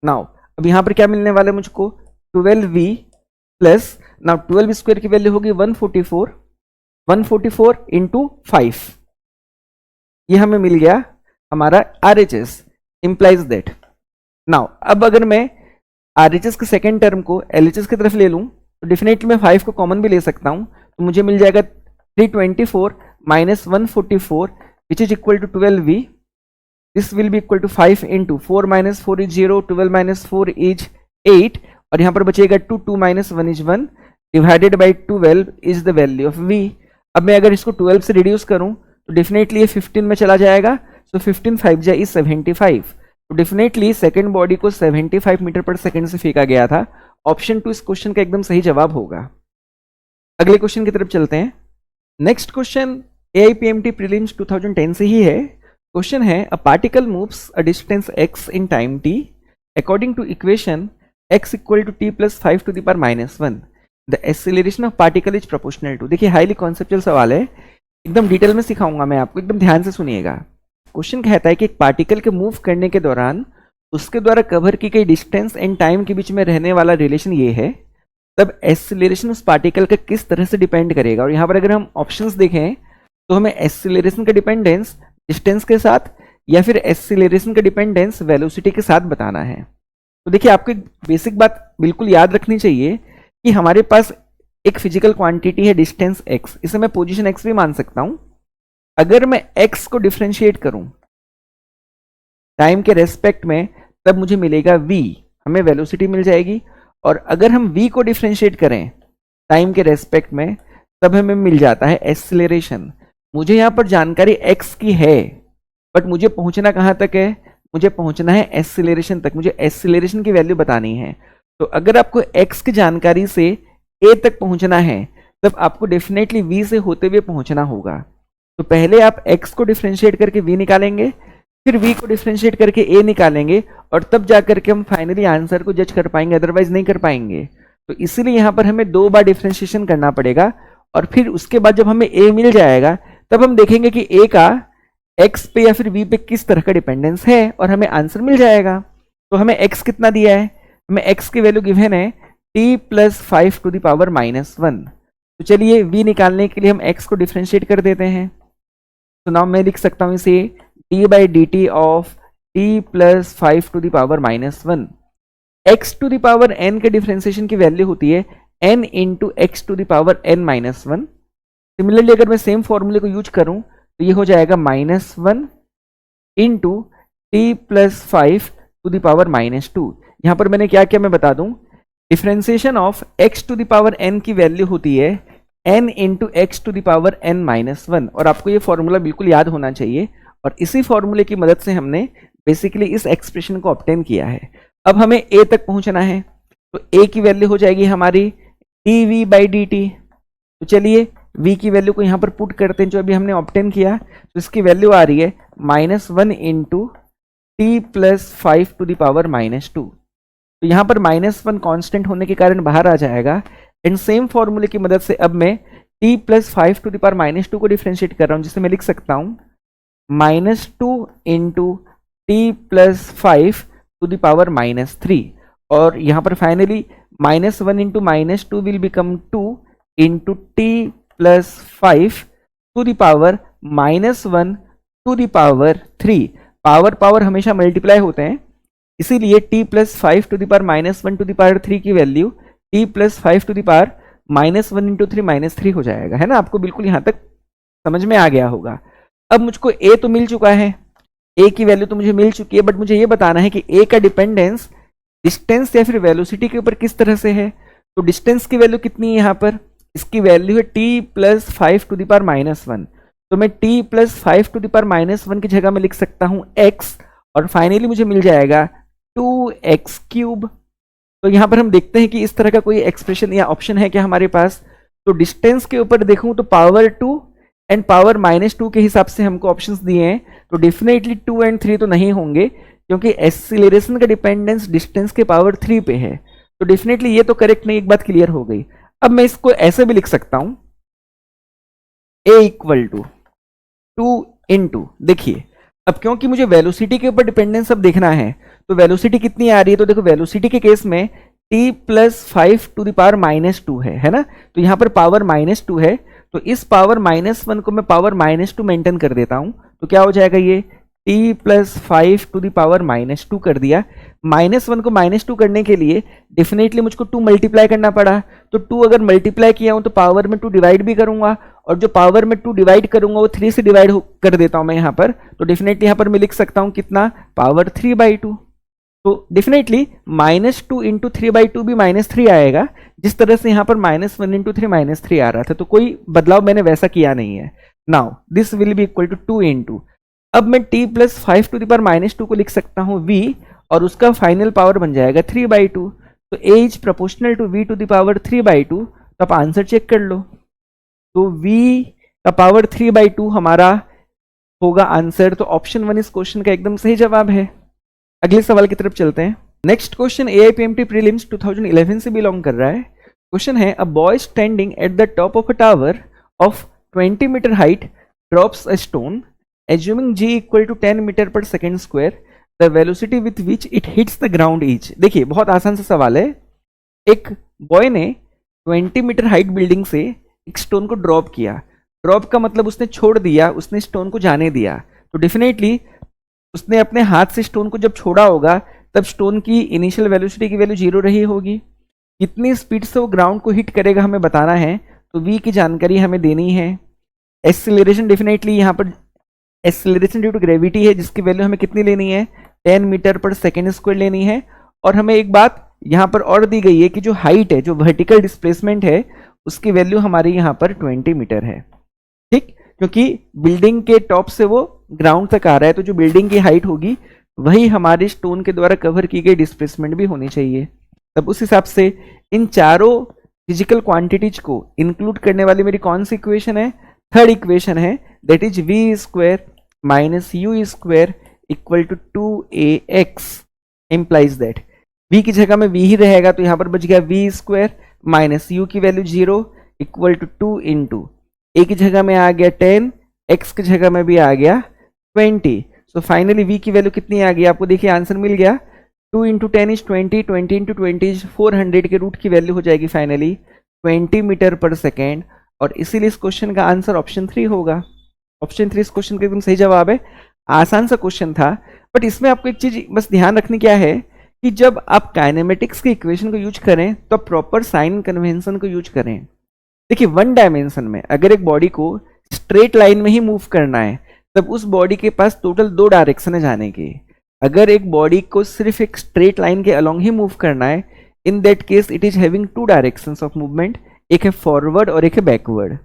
now अब यहाँ पर क्या मिलने वाला है मुझको, 12v प्लस, नाउ 12 स्क्वायर की वैल्यू होगी 144 इंटू 5, ये हमें मिल गया हमारा RHS, इंप्लाइज दैट। नाउ अब अगर मैं RHS के सेकेंड टर्म को LHS की तरफ ले लूं तो डेफिनेटली मैं 5 को कॉमन भी ले सकता हूं, तो मुझे मिल जाएगा 324 minus 144 which is equal to 12v, this will be equal to 5 into 4 minus 4 is 0, 12 minus 4 is 8, और यहाँ पर बचेगा 2, 2 minus 1 is 1, divided by 12 is the value of v। अब मैं अगर इसको 12 से रिड्यूस करूं तो डेफिनेटली ये 15 में चला जाएगा, सो 15 5 जा इज 75। तो डेफिनेटली सेकंड बॉडी को 75 मीटर पर सेकंड से फेंका गया था। ऑप्शन 2 इस क्वेश्चन का एकदम सही जवाब होगा। अगले क्वेश्चन की तरफ चलते हैं। नेक्स्ट क्वेश्चन AIPMT प्रीलिम्स 2010 से ही है। क्वेश्चन है, a particle moves a distance x in time t according to equation x equal to t plus 5 to the power minus 1, the acceleration of particle is proportional to. देखिए highly conceptual सवाल है, एकदम detail में सिखाऊंगा मैं आपको, एकदम ध्यान से सुनिएगा। क्वेश्चन कहता है कि एक पार्टिकल के मूव करने के दौरान उसके द्वारा कवर की गई डिस्टेंस एंड टाइम के बीच में रहने वाला रिलेशन ये है, तब एक्सेलरेशन उस पार्टिकल का किस तरह से डिपेंड करेगा। और यहाँ पर अगर हम ऑप्शंस देखें तो हमें एक्सेलरेशन का डिपेंडेंस डिस्टेंस के साथ या फिर एक्सेलरेशन का डिपेंडेंस वेलोसिटी के साथ बताना है। तो देखिए आपको एक बेसिक बात बिल्कुल याद रखनी चाहिए कि हमारे पास एक फिजिकल क्वांटिटी है डिस्टेंस x, इसे मैं पोजीशन x भी मान सकता हूं। अगर मैं x को डिफरेंशिएट करूं टाइम के रेस्पेक्ट में तब मुझे मिलेगा v, हमें वेलोसिटी मिल जाएगी। और अगर हम v को डिफरेंशिएट करें टाइम के रेस्पेक्ट में तब हमें मिल जाता है एक्सेलरेशन। मुझे यहाँ पर जानकारी x की है, बट मुझे पहुंचना कहाँ तक है, मुझे पहुंचना है एक्सेलरेशन तक, मुझे एक्सेलरेशन की वैल्यू बतानी है। तो अगर आपको x की जानकारी से a तक पहुंचना है तब आपको डेफिनेटली v से होते हुए पहुंचना होगा। तो पहले आप x को डिफरेंशिएट करके v निकालेंगे, फिर v को डिफरेंशिएट करके a निकालेंगे, और तब जाकर के हम फाइनली आंसर को जज कर पाएंगे, अदरवाइज नहीं कर पाएंगे। तो इसीलिए यहाँ पर हमें 2 बार डिफरेंशिएशन करना पड़ेगा, और फिर उसके बाद जब हमें a मिल जाएगा तब हम देखेंगे कि a का x पे या फिर v पे किस तरह का डिपेंडेंस है, और हमें आंसर मिल जाएगा। तो हमें x कितना दिया है, हमें x की वैल्यू गिवन है t plus 5 to the power minus 1। तो चलिए v निकालने के लिए हम x को डिफरेंशिएट कर देते हैं। तो नाउ मैं लिख सकता हूँ इसे d by d t of t plus 5 to the power minus 1। x to the power n के डिफरेंशिएशन की वैल्यू होती है n into x to the power n minus 1। Similarly अगर मैं सेम फॉर्मूले को यूज करूं तो ये हो जाएगा -1 into t plus 5 to the power -2। यहाँ पर मैंने क्या किया मैं बता दूं, differentiation of x to the power n की वैल्यू होती है n into x to the power n minus 1, और आपको ये फॉर्मूला बिल्कुल याद होना चाहिए, और इसी फॉर्मूले की मदद से हमने बेसिकली इस एक्सप्रेशन को ऑब्टेन किया है। अब हमें a तक पहुंचना है, तो a की वैल्यू हो जाएगी हमारी dv बाई dt। तो चलिए v की वैल्यू को यहाँ पर पुट करते हैं, जो अभी हमने ऑब्टेन किया, तो इसकी वैल्यू आ रही है -1 into t plus 5 to the power -2। तो यहाँ पर -1 कांस्टेंट होने के कारण बाहर आ जाएगा, एंड सेम फॉर्मूले की मदद से अब मैं t plus 5 to the power -2 को डिफरेंशिएट कर रहा हूँ, जिसे मैं लिख सकता हूँ -2 into t plus 5 to the power -3, और यहाँ पर finally -1 into -2 will become 2 into t plus 5 to the power -1 to the power 3। Power हमेशा मल्टीप्लाई होते हैं, इसीलिए t plus 5 to the power -1 to the power 3 की वैल्यू t plus 5 to the power -1 into 3 -3 हो जाएगा, है ना। आपको बिल्कुल यहाँ तक समझ में आ गया होगा। अब मुझको a तो मिल चुका है, a की वैल्यू तो मुझे मिल चुकी है, बट मुझे ये बताना है कि a का डिपेंडेंस डिस्टेंस या फिर वेलोसिटी के ऊपर किस तरह से है। तो डिस्टेंस की वैल्यू कितनी है यहाँ पर, इसकी वैल्यू है t plus 5 to the power -1, तो मैं t plus 5 to the power -1 की जगह में लिख सकता हूँ x, और फाइनली मुझे मिल जाएगा 2x क्यूब। तो यहाँ पर हम देखते हैं कि इस तरह का कोई एक्सप्रेशन या ऑप्शन है क्या हमारे पास। तो डिस्टेंस के ऊपर देखूं तो पावर 2 एंड पावर -2 के हिसाब से हमको ऑप्शंस दिए हैं, तो डेफिनेटली 2 एंड 3 तो नहीं होंगे, क्योंकि एक्सीलरेशन का डिपेंडेंस डिस्टेंस के पावर 3 पे है, तो डेफिनेटली ये तो करेक्ट नहीं। एक बात क्लियर हो गई। अब मैं इसको ऐसे भी लिख सकता हूं a इक्वल टू 2 इंटू, देखिए अब क्योंकि मुझे वेलोसिटी के ऊपर डिपेंडेंस अब देखना है, तो वेलोसिटी कितनी आ रही है, तो देखो वेलोसिटी के केस में t plus 5 to the power -2 है ना, तो यहाँ पर पावर -2 है, तो इस पावर -1 को मैं पावर -2 मेंटेन कर देता हूँ, तो क्या हो जाएगा ये t plus 5 to the power -2 कर दिया। -1 को -2 करने के लिए डेफिनेटली मुझको 2 मल्टीप्लाई करना पड़ा, तो 2 अगर मल्टीप्लाई किया हूँ तो पावर में 2 डिवाइड भी करूंगा, और जो पावर में 2 डिवाइड करूंगा वो 3 से डिवाइड कर देता हूं मैं यहाँ पर, तो डेफिनेटली यहाँ पर मैं लिख सकता हूँ कितना, पावर 3/2। तो डेफिनेटली -2 इंटू 3/2 भी -3 आएगा, जिस तरह से यहाँ पर -1 इंटू 3 -3 आ रहा था, तो कोई बदलाव मैंने वैसा किया नहीं है। Now this will be equal to 2 into, अब मैं t plus 5 to the power -2 को लिख सकता हूँ v, और उसका फाइनल पावर बन जाएगा 3/2, तो a is proportional to v to the power 3/2। तो आप आंसर चेक कर लो, तो v का पावर 3/2 हमारा होगा आंसर, तो ऑप्शन 1 इस क्वेश्चन का एकदम सही जवाब है। अगले सवाल की तरफ चलते हैं। नेक्स्ट क्वेश्चन AIPMT प्रीलिम्स 2011 से बिलोंग कर रहा है। क्वेश्चन है, a boy standing at the top of a tower of 20 metre height drops a stone assuming g equal to 10 metre per second square, the velocity with which it hits the ground is. देखिए बहुत आसान सा सवाल है। एक boy ने 20 metre height building से एक स्टोन को ड्रॉप किया। ड्रॉप का मतलब उसने छोड़ दिया, उसने स्टोन को जाने दिया, तो डेफिनेटली उसने अपने हाथ से स्टोन को जब छोड़ा होगा तब स्टोन की इनिशियल वेलोसिटी की वैल्यू 0 रही होगी। कितनी स्पीड से वो ग्राउंड को हिट करेगा हमें बताना है, तो v की जानकारी हमें देनी है। एक्सीलरेशन डेफिनेटली यहाँ पर एक्सीलरेशन ड्यू टू ग्रेविटी है, जिसकी वैल्यू हमें कितनी लेनी है, 10 मीटर पर सेकेंड स्क्वायर लेनी है। और हमें एक बात यहाँ पर और दी गई है कि जो हाइट है, जो वर्टिकल डिस्प्लेसमेंट है, उसकी वैल्यू हमारी यहाँ पर 20 मीटर है, ठीक, क्योंकि बिल्डिंग के टॉप से वो ग्राउंड तक आ रहा है, तो जो बिल्डिंग की हाइट होगी वही हमारे स्टोन के द्वारा कवर की गई डिस्प्लेसमेंट भी होनी चाहिए। तब उस हिसाब से इन चारों फिजिकल क्वांटिटीज को इंक्लूड करने वाली मेरी कौन सी इक्वेशन है, थर्ड इक्वेशन है, that is v square minus u square equal to 2ax implies that v की जगह में v ही रहेगा, तो यहाँ पर बच गया v स्क्वायर माइनस u की value 0 equal to 2 into a की जगह में आ गया 10, x की जगह में भी आ गया 20। सो फाइनली v की वैल्यू कितनी आ गई, आपको देखिए आंसर मिल गया 2 इंटू 10 इज 20, 20 इंटू 20 इज 400 के रूट की वैल्यू हो जाएगी फाइनली 20 मीटर पर सेकेंड, और इसीलिए इस क्वेश्चन का आंसर ऑप्शन 3 होगा। ऑप्शन 3 इस क्वेश्चन का एकदम सही जवाब है। आसान सा क्वेश्चन था, बट इसमें आपको एक चीज बस ध्यान रखनी क्या है कि जब आप काइनेमेटिक्स के इक्वेशन को यूज करें तो प्रॉपर साइन कन्वेंशन को यूज करें। देखिए वन डायमेंशन में अगर एक बॉडी को स्ट्रेट लाइन में ही मूव करना है तब उस बॉडी के पास टोटल 2 डायरेक्शन है जाने की। अगर एक बॉडी को सिर्फ एक स्ट्रेट लाइन के अलोंग ही मूव करना है, in that case it is having two directions of movement, एक है फॉरवर्ड और एक है बैकवर्ड।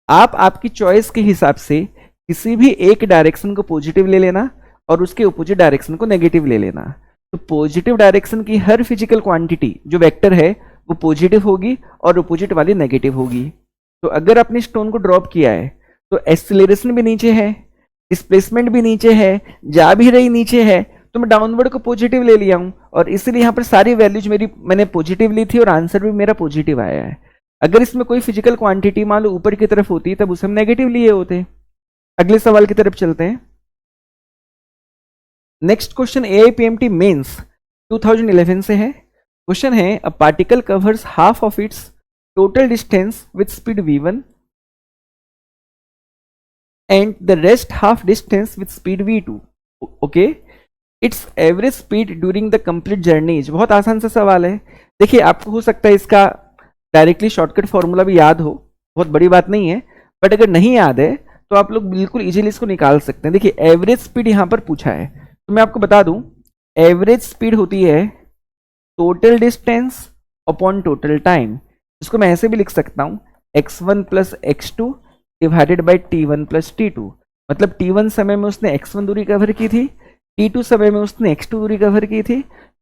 आप आपकी चॉइस के हिसाब से किसी भी एक डायरेक्शन को पॉजिटिव ले लेना और उसके अपोजिट डायरेक्शन को नेगेटिव ले लेना। तो पॉजिटिव डायरेक्शन की हर फिजिकल क्वांटिटी जो वेक्टर है वो पॉजिटिव होगी और अपोजिट वाली नेगेटिव होगी। तो अगर आपने स्टोन को ड्रॉप किया है तो एक्सीलरेशन भी नीचे है, डिस्प्लेसमेंट भी नीचे है, जा भी रही नीचे है, तो मैं डाउनवर्ड को पॉजिटिव ले लिया हूं और इसीलिए यहां पर सारी वैल्यूज मैंने पॉजिटिव ली थी और आंसर भी मेरा पॉजिटिव आया है। अगर इसमें कोई फिजिकल क्वांटिटी मान लो ऊपर की तरफ होती तब उसे हम नेगेटिव लिए होते। अगले सवाल की तरफ चलते हैं। नेक्स्ट क्वेश्चन AIPMT मेंस 2011 से है। क्वेश्चन है a particle covers half of its total distance with speed v1 and the rest half distance with speed v2. Okay, its average speed during the complete journey is। बहुत आसान सा सवाल है। देखिए आपको हो सकता है इसका डायरेक्टली शॉर्टकट फॉर्मूला भी याद हो, बहुत बड़ी बात नहीं है, बट अगर नहीं याद है तो आप लोग बिल्कुल इजीली इसको निकाल सकते हैं। देखिए एवरेज स्पीड यहाँ पर पूछा है तो मैं आपको बता दूं एवरेज स्पीड होती है total distance upon total time. इसको मैं ऐसे भी लिख सकता हूं x1 plus x2 divided by t1 plus t2। मतलब t1 समय में उसने x1 दूरी कवर की थी, t2 समय में उसने x2 दूरी कवर की थी।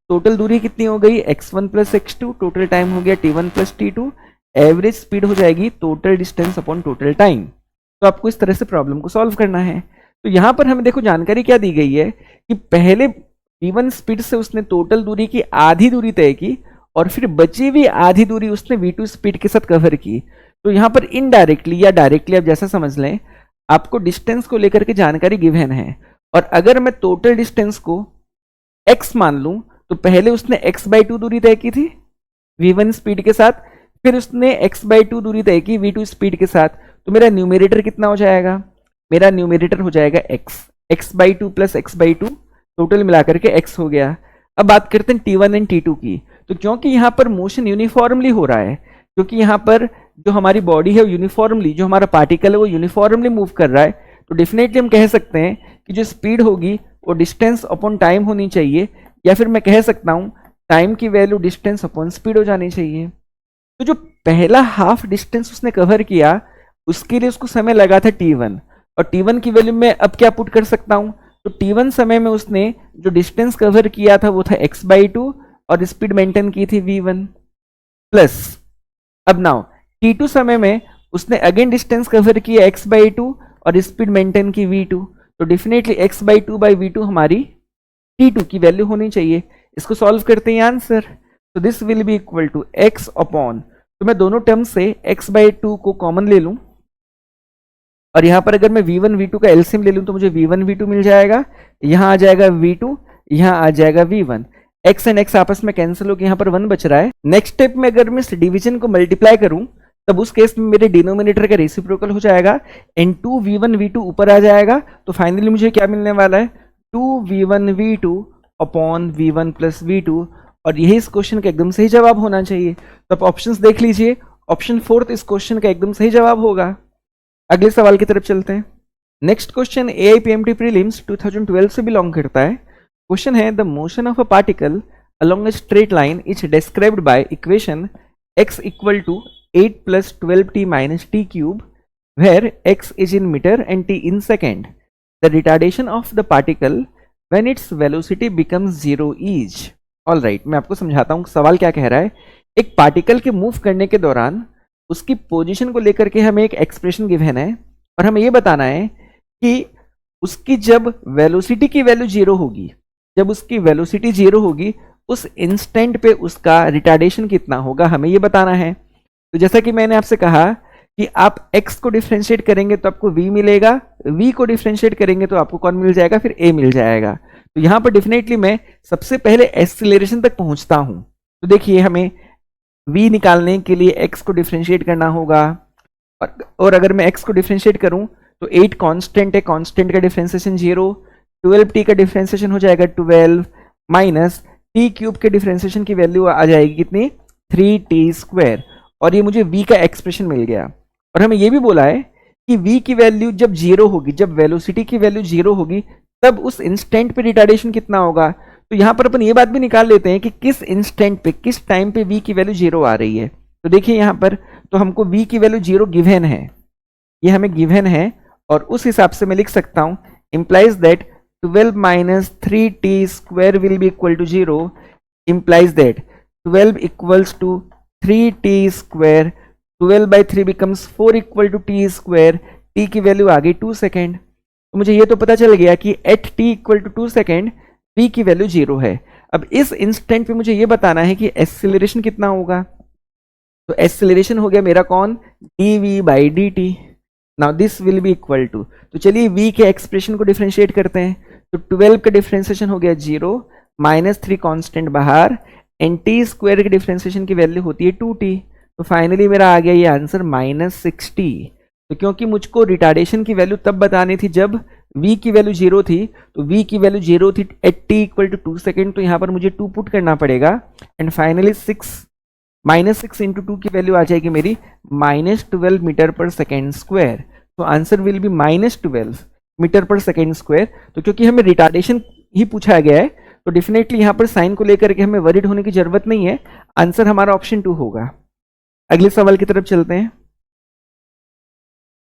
टोटल दूरी कितनी हो गई x1 plus x2, total time हो गया t1 plus t2। Average speed हो जाएगी total distance upon total time. तो आपको इस तरह से प्रॉब्लम को सॉल्व करना है। तो यहाँ पर हमें देखो जानकारी क्या दी गई है कि पहले v1 स्पीड से उसने टोटल दूरी की आधी दूरी तय की और फिर बची हुई आधी दूरी उसने v2 स्पीड के साथ कवर की। तो यहाँ पर इनडायरेक्टली या डायरेक्टली आप जैसा समझ लें आपको डिस्टेंस को लेकर के जानकारी गिवन है। और अगर मैं टोटल डिस्टेंस को x मान लूं तो पहले उसने x/2 दूरी तय की थी v1 स्पीड के साथ, फिर उसने x/2 दूरी तय की v2 स्पीड के साथ। तो मेरा न्यूमरेटर कितना हो जाएगा? मेरा न्यूमरेटर हो जाएगा x/2 प्लस x/2, टोटल मिलाकर के x हो गया। अब बात करते हैं t1 एंड t2 की। तो क्योंकि यहाँ पर मोशन यूनिफॉर्मली हो रहा है, क्योंकि यहाँ पर जो हमारी बॉडी है वो यूनिफॉर्मली, जो हमारा पार्टिकल है वो यूनिफॉर्मली मूव कर रहा है, तो डेफिनेटली हम कह सकते हैं कि जो स्पीड होगी वो डिस्टेंस अपॉन टाइम होनी चाहिए, या फिर मैं कह सकता हूँ टाइम की वैल्यू डिस्टेंस अपॉन स्पीड हो जानी चाहिए। तो जो पहला हाफ डिस्टेंस उसने कवर किया उसके लिए उसको समय लगा था t1, और t1 की वैल्यू में अब क्या पुट कर सकता हूँ? तो t1 समय में उसने जो डिस्टेंस कवर किया था वो था x/2 और स्पीड मेंटेन की थी v1 प्लस, अब नाउ t2 समय में उसने अगेन डिस्टेंस कवर किया x/2 और स्पीड मेंटेन की v2। तो डेफिनेटली x/2/v2 हमारी t2 की वैल्यू होनी चाहिए। इसको सॉल्व करते हैं आंसर। तो this will be equal to x upon, तो मैं दोनों टर्म से x/2 को कॉमन ले लूं और यहां पर अगर मैं v1 v2 का एलसीएम ले लूं तो मुझे v1 v2 मिल जाएगा, यहां आ जाएगा v2, यहां आ जाएगा v1। x एंड x आपस में कैंसिल होकर यहां पर 1 बच रहा है। नेक्स्ट स्टेप में अगर मैं इस डिवीजन को मल्टीप्लाई करूं तब उस केस में मेरे डिनोमिनेटर का रेसिप्रोकल हो जाएगा एंड 2v1 v2 ऊपर आ जाएगा। तो फाइनली मुझे क्या मिलने वाला है? 2v1 v2 upon v1 plus v2, और यही इस क्वेश्चन का एकदम सही जवाब होना चाहिए। तो आप ऑप्शंस देख लीजिए, ऑप्शन 4 इस क्वेश्चन का एकदम सही जवाब होगा। अगले सवाल की तरफ चलते हैं। नेक्स्ट क्वेश्चन AIPMT प्रीलिम्स 2012 से बिलोंग करता है। क्वेश्चन है the motion of a particle along a straight line is described by equation x equal to 8 plus 12t minus t cube where x is in meter and t in second. The retardation of the particle when its velocity becomes 0 is। All right, मैं आपको समझाता हूँ सवाल क्या कह रहा है। एक पार्टिकल के मूव करने के दौरान उसकी पोजीशन को लेकर के हमें एक एक्सप्रेशन गिवन है और हमें ये बताना है कि उसकी जब वेलोसिटी की वैल्यू 0 होगी, जब उसकी वेलोसिटी 0 होगी उस इंस्टेंट पे उसका रिटार्डेशन कितना होगा, हमें ये बताना है। तो जैसा कि मैंने आपसे कहा कि आप x को डिफरेंशिएट करेंगे तो आपको v मिलेगा, v को डिफरेंशिएट करेंगे तो आपको कौन मिल जाएगा? फिर a मिल जाएगा। तो यहाँ पर डेफिनेटली मैं सबसे पहले एक्सीलरेशन तक पहुंचता हूं। तो देखिए हमें v निकालने के लिए x को डिफरेंशिएट करना होगा, और अगर मैं x को डिफरेंशिएट करूं तो 8 कांस्टेंट है, कांस्टेंट का डिफरेंशिएशन 0, 12t का डिफरेंशिएशन हो जाएगा 12 माइनस t क्यूब के डिफरेंशिएशन की वैल्यू आ जाएगी कितनी? 3t स्क्वायर, और ये मुझे v का एक्सप्रेशन मिल गया। और हमें ये भी बोला है कि v की वैल्यू जब 0 होगी, जब वेलोसिटी की वैल्यू 0 होगी तब उस इंस्टेंट पे रिटार्डेशन कितना होगा? तो यहाँ पर अपन ये बात भी निकाल लेते हैं कि किस इंस्टेंट पे, किस टाइम पे v की वैल्यू 0 आ रही है। तो देखिए यहाँ पर तो हमको v की वैल्यू 0 गिवन है, ये हमें गिवन है, और उस हिसाब से मैं लिख सकता हूँ implies that 12 minus 3t square will be equal to 0, implies that 12 equals to 3t square, 12 by 3 becomes 4 equal to t square, t की वैल्यू आ गई 2 सेकेंड। तो मुझे ये तो पता चल गया कि at t equal to 2 second v की वैल्यू 0 है। अब इस इंस्टेंट पे मुझे ये बताना है कि एक्सेलरेशन कितना होगा। तो एक्सेलरेशन हो गया मेरा कौन, dv by dt। Now this will be equal to, तो चलिए v के एक्सप्रेशन को डिफरेंशिएट करते हैं। तो 12 का डिफरेंशिएशन हो गया 0, -3 कांस्टेंट बाहर, एंड टी स्क्वायर के डिफरेंशिएशन की वैल्यू होती है 2t। तो फाइनली मेरा आ गया ये आंसर -60। तो क्योंकि मुझको रिटार्डेशन की वैल्यू तब बतानी थी जब v की वैल्यू 0 थी, तो v की वैल्यू 0 थी at t equal to 2 second, तो यहाँ पर मुझे 2 पुट करना पड़ेगा, एंड फाइनली -6 इंटू 2 की वैल्यू आ जाएगी मेरी -12 मीटर पर सेकेंड स्क्वायर। तो answer will B -12 metre per second square. तो क्योंकि हमें रिटार्डेशन ही पूछा गया है, तो डेफिनेटली यहाँ पर साइन को लेकर के हमें वरीड होने की जरूरत नहीं है, आंसर हमारा ऑप्शन 2 होगा। अगले सवाल की तरफ चलते हैं।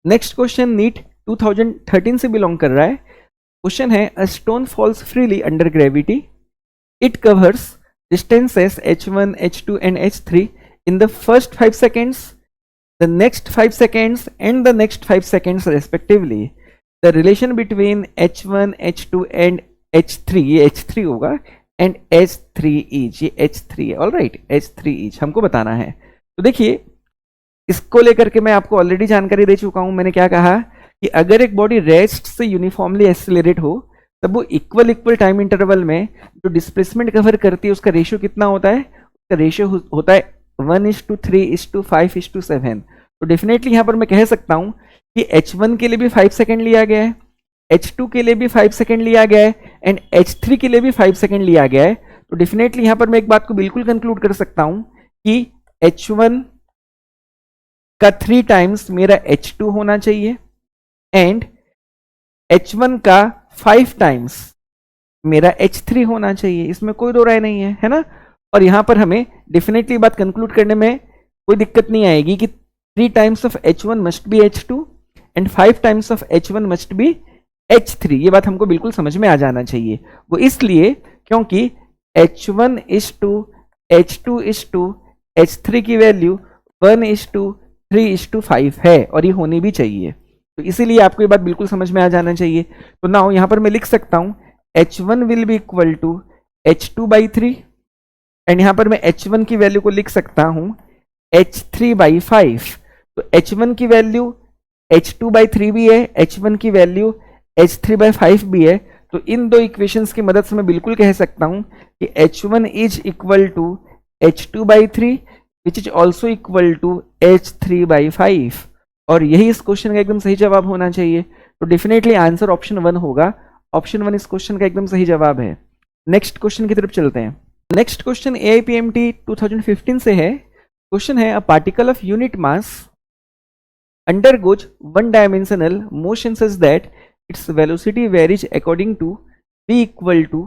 नेक्स्ट क्वेश्चन नीट 2013 से बिलोंग कर रहा है। क्वेश्चन है, a stone falls freely under gravity, it covers distances h1, h2 and h3 in the first 5 seconds, the next 5 seconds and the next 5 seconds respectively. The relation between h1, h2 and h3, ये h3 होगा, and h3 each, ये h3 है, alright, h3 each हमको बताना है। तो देखिए इसको लेकर के मैं आपको ऑलरेडी जानकारी दे चुका हूं। मैंने क्या कहा कि अगर एक बॉडी रेस्ट से यूनिफॉर्मली एक्सेलरेट हो तब वो इक्वल टाइम इंटरवल में जो डिस्प्लेसमेंट कवर करती है उसका रेशियो कितना होता है, उसका रेशियो होता है 1:3:5:7। तो डेफिनेटली यहाँ पर मैं कह सकता हूँ कि h1 के लिए भी 5 सेकेंड लिया गया है, h2 के लिए भी 5 सेकेंड लिया गया है, एंड h3 के लिए भी 5 सेकेंड लिया गया है। तो डेफिनेटली यहाँ पर मैं एक बात को बिल्कुल कंक्लूड कर सकता हूँ कि h1 का 3 टाइम्स मेरा h2 होना चाहिए, एंड h1 का 5 टाइम्स मेरा h3 होना चाहिए, इसमें कोई दो राय नहीं है ना। और यहां पर हमें डेफिनेटली बात कंक्लूड करने में कोई दिक्कत नहीं आएगी कि 3 times of h1 must be h2 and 5 times of h1 must be h3। ये बात हमको बिल्कुल समझ में आ जाना चाहिए। वो इसलिए क्योंकि h1 is to h2 is to h3 की वैल्यू 1:3:5 है, और ये होनी भी चाहिए। तो इसीलिए आपको ये बात बिल्कुल समझ में आ जाना चाहिए। तो नाउ यहां पर मैं लिख सकता हूं h1 will be equal to h2/3, and यहां पर मैं h1 की वैल्यू को लिख सकता हूं h3/5। तो h1 की वैल्यू h2/3 भी है, h1 की वैल्यू h3/5 भी है। तो इन दो इक्वेशंस की मदद से मैं बिल्कुल कह सकता हूं कि h1 is equal to h2/3 which is also equal to h3/5, और यही इस क्वेश्चन का एकदम सही जवाब होना चाहिए। तो डेफिनेटली आंसर ऑप्शन 1 होगा। ऑप्शन 1 इस क्वेश्चन का एकदम सही जवाब है। नेक्स्ट क्वेश्चन की तरफ चलते हैं। नेक्स्ट क्वेश्चन AIPMT 2015 से है। क्वेश्चन है, a particle of unit mass undergoes one dimensional motion such that its velocity varies according to v equal to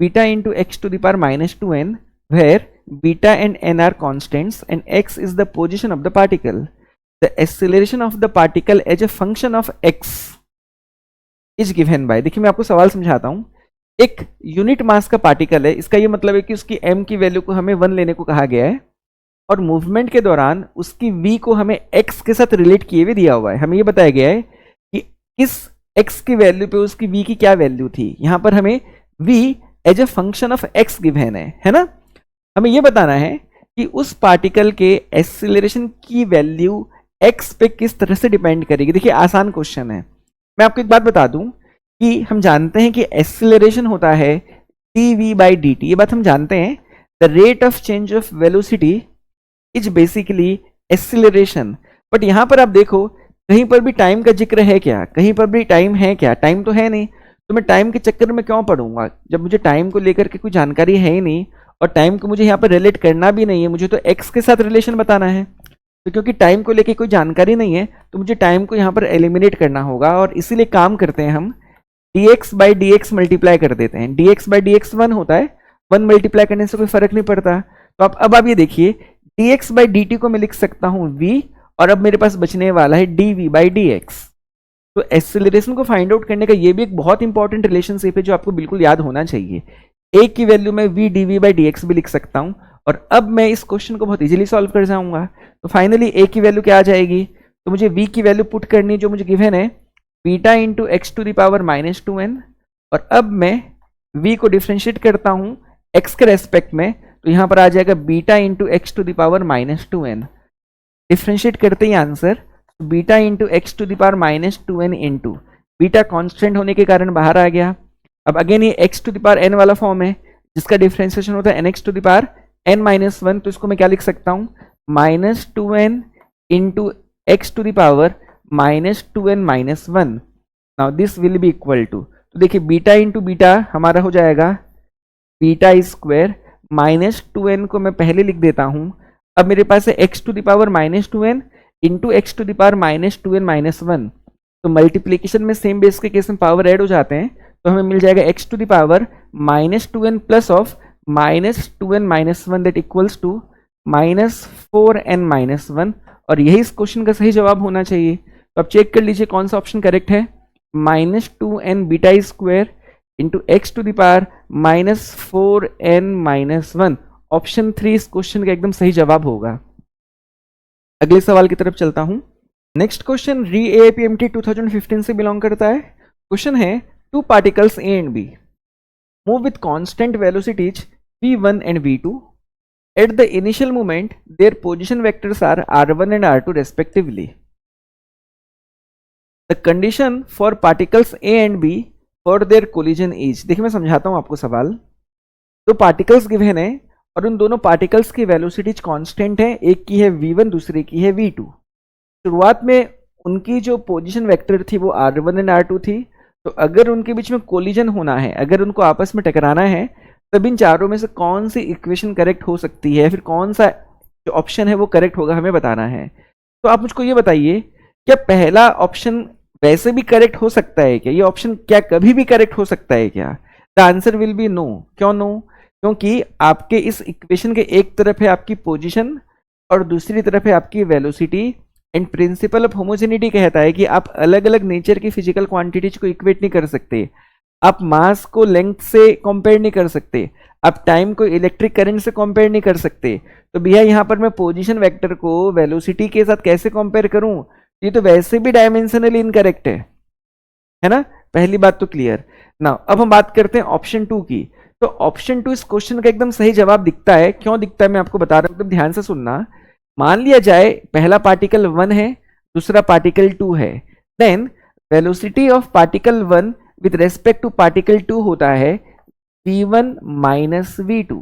beta into x to the power -2n, where beta and n are constants and x is the position of the particle. The acceleration of the particle as a function of x is given by, देखिए मैं आपको सवाल समझाता हूं। एक unit mass का particle है, इसका ये मतलब है कि उसकी m की वैल्यू को हमें 1 लेने को कहा गया है, और मूवमेंट के दौरान उसकी v को हमें x के साथ रिलेट किए हुए दिया हुआ है। हमें ये बताया गया है कि किस x की वैल्यू पे उसकी v की क्या वैल्यू थी। यहां पर हमें v as a function of x given है ना। हमें ये बताना है कि उस पार्टिकल के एक्सीलरेशन की वैल्यू x पे किस तरह से डिपेंड करेगी। देखिए आसान क्वेश्चन है। मैं आपको एक बात बता दूं कि हम जानते हैं कि एक्सीलरेशन होता है dv/dt, ये बात हम जानते हैं। The rate of change of velocity is basically acceleration. But यहां पर आप देखो कहीं पर भी टाइम का जिक्र है क्या, कहीं पर भी टाइम है क्या? टाइम तो है नहीं। तो मैं टाइम के चक्कर में क्यों पढ़ूंगा जब मुझे टाइम को लेकर के कोई जानकारी है ही नहीं, और टाइम को मुझे यहाँ पर रिलेट करना भी नहीं है। मुझे तो एक्स के साथ रिलेशन बताना है। तो क्योंकि टाइम को लेकर कोई जानकारी नहीं है तो मुझे टाइम को यहाँ पर एलिमिनेट करना होगा, और इसीलिए काम करते हैं हम dx बाई dx मल्टीप्लाई कर देते हैं, dx बाई dx 1 होता है, 1 मल्टीप्लाई करने से कोई फर्क नहीं पड़ता। तो अब आप ये देखिए dx बाई dt को मैं लिख सकता हूं v, और अब मेरे पास बचने वाला है dv बाई dx। तो एक्सेलरेशन को फाइंड आउट करने का ये भी एक बहुत इंपॉर्टेंट रिलेशनशिप है जो आपको बिल्कुल याद होना चाहिए। a की वैल्यू में v dv बाई dx भी लिख सकता हूं, और अब मैं इस क्वेश्चन को बहुत इजीली सॉल्व कर जाऊंगा। तो फाइनली a की वैल्यू क्या आ जाएगी, तो मुझे v की वैल्यू पुट करनी है जो मुझे गिवन है, beta into x to the power minus 2n, और अब मैं v को डिफ्रेंशिएट करता हूं x के रेस्पेक्ट में, तो यहां पर आ जाएगा beta into x to the power minus 2n। Differentiate करते ही answer beta into x to the power minus 2n into beta constant होने के कारण बाहर आ गया। अब अगेन ये x to the power n वाला फॉर्म है जिसका डिफ्रेंशिएशन होता है nx to the power n minus 1, तो इसको मैं क्या लिख सकता हूं, minus 2n into x to the power minus 2n minus 1। Now this will be equal to, तो देखिए बीटा इंटू बीटा हमारा हो जाएगा बीटा स्क्वायर, माइनस 2n को मैं पहले लिख देता हूं। अब मेरे पास है x to the power minus 2n into x to the power minus 2n minus 1। तो मल्टीप्लीकेशन में सेम बेस के केस में पावर ऐड हो जाते हैं, तो हमें मिल जाएगा x to the power minus 2n plus of minus 2n minus 1 that equals to minus 4n minus 1, और यही इस क्वेश्चन का सही जवाब होना चाहिए। तो आप चेक कर लीजिए कौन सा ऑप्शन करेक्ट है, minus 2n beta square into x to the power minus 4n minus 1। Option 3 इस क्वेश्चन का एकदम सही जवाब होगा। अगले सवाल की तरफ चलता हूं। नेक्स्ट क्वेश्चन री एपीएमटी 2015 से बिलोंग करता है। क्वेश्चन है two particles A and B move with constant velocities v1 and v2 at the initial moment their position vectors are r1 and r2 respectively. The condition for particles a and b for their collision is, देखिए मैं समझाता हूं आपको सवाल। दो particles given है और उन दोनों पार्टिकल्स की वेलोसिटीज कांस्टेंट है, एक की है v1 दूसरे की है v2। शुरुआत में उनकी जो पोजीशन वेक्टर थी वो r1 एंड r2 थी, तो अगर उनके बीच में कोलिजन होना है, अगर उनको आपस में टकराना है, तब इन चारों में से कौन सी इक्वेशन करेक्ट हो सकती है, फिर कौन सा जो ऑप्शन है वो करेक्ट होगा, हमें बताना है। तो आप मुझको ये बताइए क्या पहला ऑप्शन वैसे भी करेक्ट हो सकता है क्या, ये ऑप्शन क्या कभी भी करेक्ट हो सकता है क्या? The answer will be no. क्यों नो? क्योंकि आपके इस इक्वेशन के एक तरफ है आपकी पोजीशन और दूसरी तरफ है आपकी velocity, and principle of homogeneity कहता है कि आप अलग अलग नेचर की फिजिकल क्वांटिटीज को इक्वेट नहीं कर सकते, आप मास को लेंथ से कंपेयर नहीं कर सकते, आप टाइम को इलेक्ट्रिक करंट से कंपेयर नहीं कर सकते। तो भैया यहाँ पर मैं पोजीशन वेक्टर को वेलोसिटी के साथ कैसे कंपेयर करूं, ये तो वैसे भी डायमेंशनली इनकरेक्ट है ना। पहली बात तो क्लियर ना। अब हम बात करते हैं ऑप्शन 2 की। तो ऑप्शन 2 इस क्वेश्चन का एकदम सही जवाब दिखता है। क्यों दिखता है मैं आपको बता रहा हूं, एकदम ध्यान से सुनना। मान लिया जाए पहला पार्टिकल 1 है, दूसरा पार्टिकल 2 है, then velocity of particle 1 with respect to particle 2 होता है v1 minus v2।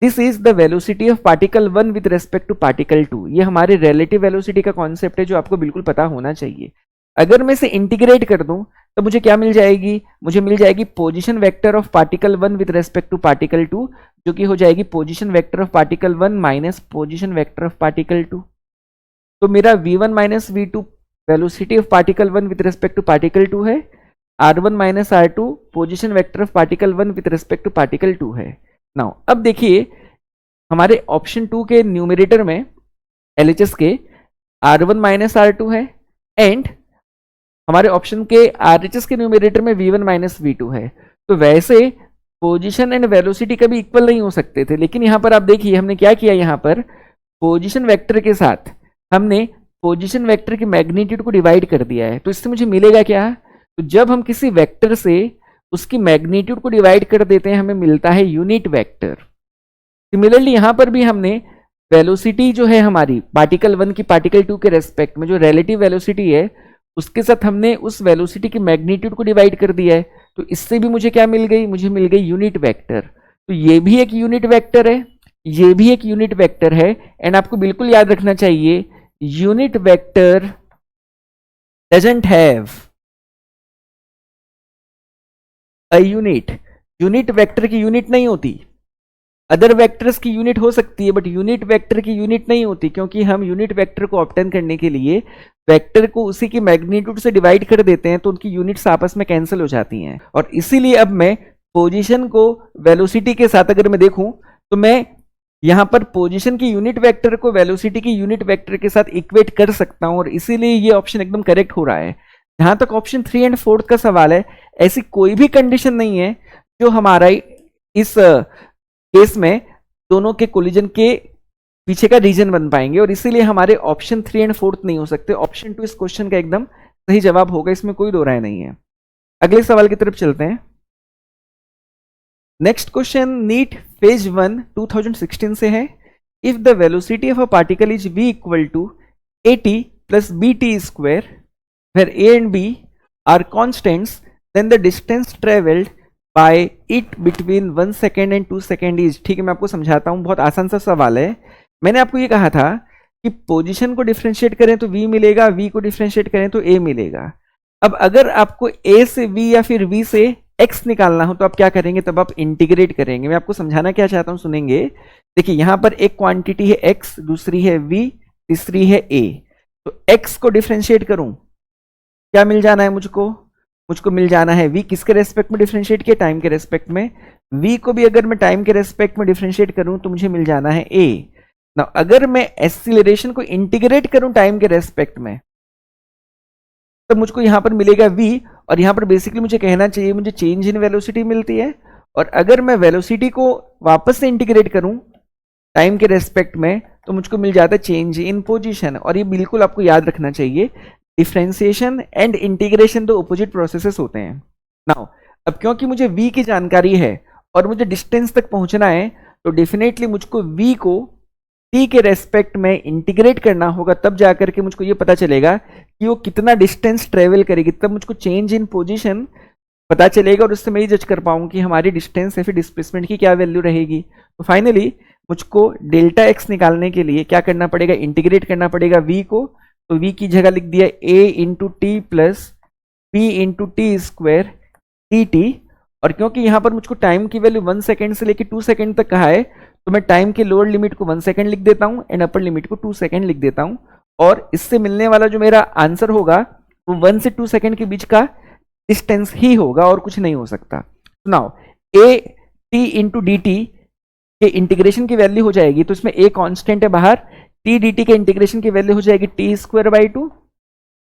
This is the velocity of particle 1 with respect to particle 2। ये हमारे रिलेटिव वेलोसिटी का कॉन्सेप्ट है जो आपको बिल्कुल पता होना चाहिए। अगर मैं इसे इंटीग्रेट कर दूं तो मुझे क्या मिल जाएगी, मुझे मिल जाएगी position vector of particle 1 with respect to particle 2, जो कि हो जाएगी position vector of particle 1 minus position vector of particle 2। तो मेरा v1 minus v2 velocity of particle 1 with respect to particle 2 है, r1 minus r2 position vector of particle 1 with respect to particle 2 है। Now अब देखिए हमारे option 2 के numerator में LHS के r1 माइनस r2 है, एंड हमारे ऑप्शन के RHS के न्यूमरेटर में v1 माइनस v2 है। तो वैसे पोजीशन एंड वेलोसिटी कभी इक्वल नहीं हो सकते थे, लेकिन यहाँ पर आप देखिए हमने क्या किया, यहाँ पर पोजीशन वेक्टर के साथ हमने पोजीशन वेक्टर की मैग्नीट्यूड को डिवाइड कर दिया है। तो इससे मुझे मिलेगा क्या, तो जब हम किसी वेक्टर से उसकी मैग्नीट्यूड को डिवाइड कर देते हैं हमें मिलता है यूनिट वेक्टर। सिमिलरली यहाँ पर भी हमने वेलोसिटी जो है हमारी पार्टिकल 1 की पार्टिकल 2 के रेस्पेक्ट में जो रिलेटिव वेलोसिटी है उसके साथ हमने उस वेलोसिटी की मैग्नीट्यूड को डिवाइड कर दिया है। तो इससे भी मुझे क्या मिल गई, मुझे मिल गई यूनिट वेक्टर। तो ये भी एक यूनिट वेक्टर है, ये भी एक यूनिट वेक्टर है, एंड आपको बिल्कुल याद रखना चाहिए unit vector doesn't have a unit. Unit vector की यूनिट नहीं होती, अदर वेक्टर्स की यूनिट हो सकती है, बट यूनिट वेक्टर की यूनिट नहीं होती, क्योंकि हम यूनिट वेक्टर को ऑब्टेन करने के लिए वेक्टर को उसी की मैग्नीट्यूड से डिवाइड कर देते हैं, तो उनकी यूनिट्स आपस में कैंसिल हो जाती हैं। और इसीलिए अब मैं पोजीशन को वेलोसिटी के साथ अगर मैं देखूं तो मैं यहां पर पोजीशन की यूनिट वेक्टर को वेलोसिटी की यूनिट वेक्टर के साथ इक्वेट कर सकता हूं, और इसीलिए ये ऑप्शन एकदम करेक्ट हो रहा है। जहां तक ऑप्शन 3 एंड 4 का सवाल है, ऐसी कोई भी कंडीशन नहीं है जो हमारा इस केस में दोनों के कोलिजन के पीछे का रीजन बन पाएंगे, और इसीलिए हमारे ऑप्शन 3 एंड 4 नहीं हो सकते। ऑप्शन 2 इस क्वेश्चन का एकदम सही जवाब होगा, इसमें कोई दो राय नहीं है। अगले सवाल की तरफ चलते हैं। नेक्स्ट क्वेश्चन नीट फेज 1 2016 से है। If the velocity of a particle is v equal to at plus bt square where a and b are constants, then the distance traveled by it between 1 second and 2 second is। ठीक है, मैं आपको समझाता हूं, बहुत आसान सा सवाल है। मैंने आपको ये कहा था कि पोजीशन को डिफरेंशिएट करें तो v मिलेगा, v को डिफरेंशिएट करें तो a मिलेगा। अब अगर आपको a से v या फिर v से x निकालना हो तो आप क्या करेंगे, तब आप इंटीग्रेट करेंगे। मैं आपको समझाना क्या चाहता हूं, सुनेंगे। देखिए यहां पर एक क्वांटिटी है x, दूसरी है v, तीसरी है a। तो x को डिफरेंशिएट करूं, क्या मिल जाना है मुझको मिल जाना है v। किसके रेस्पेक्ट में डिफरेंशिएट किया, टाइम के रेस्पेक्ट में। v को भी अगर मैं टाइम के रेस्पेक्ट में डिफरेंशिएट करूं तो मुझे मिल जाना है a। ना अगर मैं एक्सीलरेशन को इंटीग्रेट करूं टाइम के रेस्पेक्ट में तो मुझको यहां पर मिलेगा v, और यहां पर बेसिकली मुझे कहना चाहिए मुझे चेंज इन वेलोसिटी मिलती है। और अगर मैं वेलोसिटी को वापस से इंटीग्रेट करूं टाइम के रेस्पेक्ट में तो मुझको मिल जाता है चेंज इन पोजीशन। और ये बिल्कुल आपको याद रखना चाहिए, डिफरेंशिएशन एंड इंटीग्रेशन दो अपोजिट प्रोसेसेस होते हैं। नाउ अब क्योंकि मुझे v की जानकारी है और मुझे डिस्टेंस तक पहुंचना है, तो डेफिनेटली मुझको v को t के रेस्पेक्ट में इंटीग्रेट करना होगा, तब जाकर के मुझको ये पता चलेगा कि वो कितना डिस्टेंस ट्रेवल करेगी, तब मुझको चेंज इन पोजीशन पता चलेगा, और उससे मैं ये जज कर पाऊंगा कि हमारी डिस्टेंस या फिर डिस्प्लेसमेंट की क्या वैल्यू रहेगी। तो फाइनली मुझको डेल्टा एक्स निकालने के लिए क्या करना पड़ेगा, इंटीग्रेट करना पड़ेगा v को। तो v की जगह लिख दिया a into t plus p into T square dt। और क्योंकि यहाँ पर मुझको टाइम की वैल्यू 1 सेकेंड से लेकर 2 सेकेंड तक कहा है, तो मैं टाइम के लोअर लिमिट को 1 सेकेंड लिख देता हूँ एंड अपर लिमिट को 2 सेकेंड लिख देता हूँ, और इससे मिलने वाला जो मेरा आंसर होगा वो 1 से 2 सेकेंड के बीच का डिस्टेंस ही होगा और कुछ नहीं हो सकता। Now a t into D T के इंटीग्रेशन की वैल्यू हो जाएगी, तो इसमें a कांस्टेंट है बाहर, t dt के इंटीग्रेशन की वैल्यू हो जाएगी t square by 2,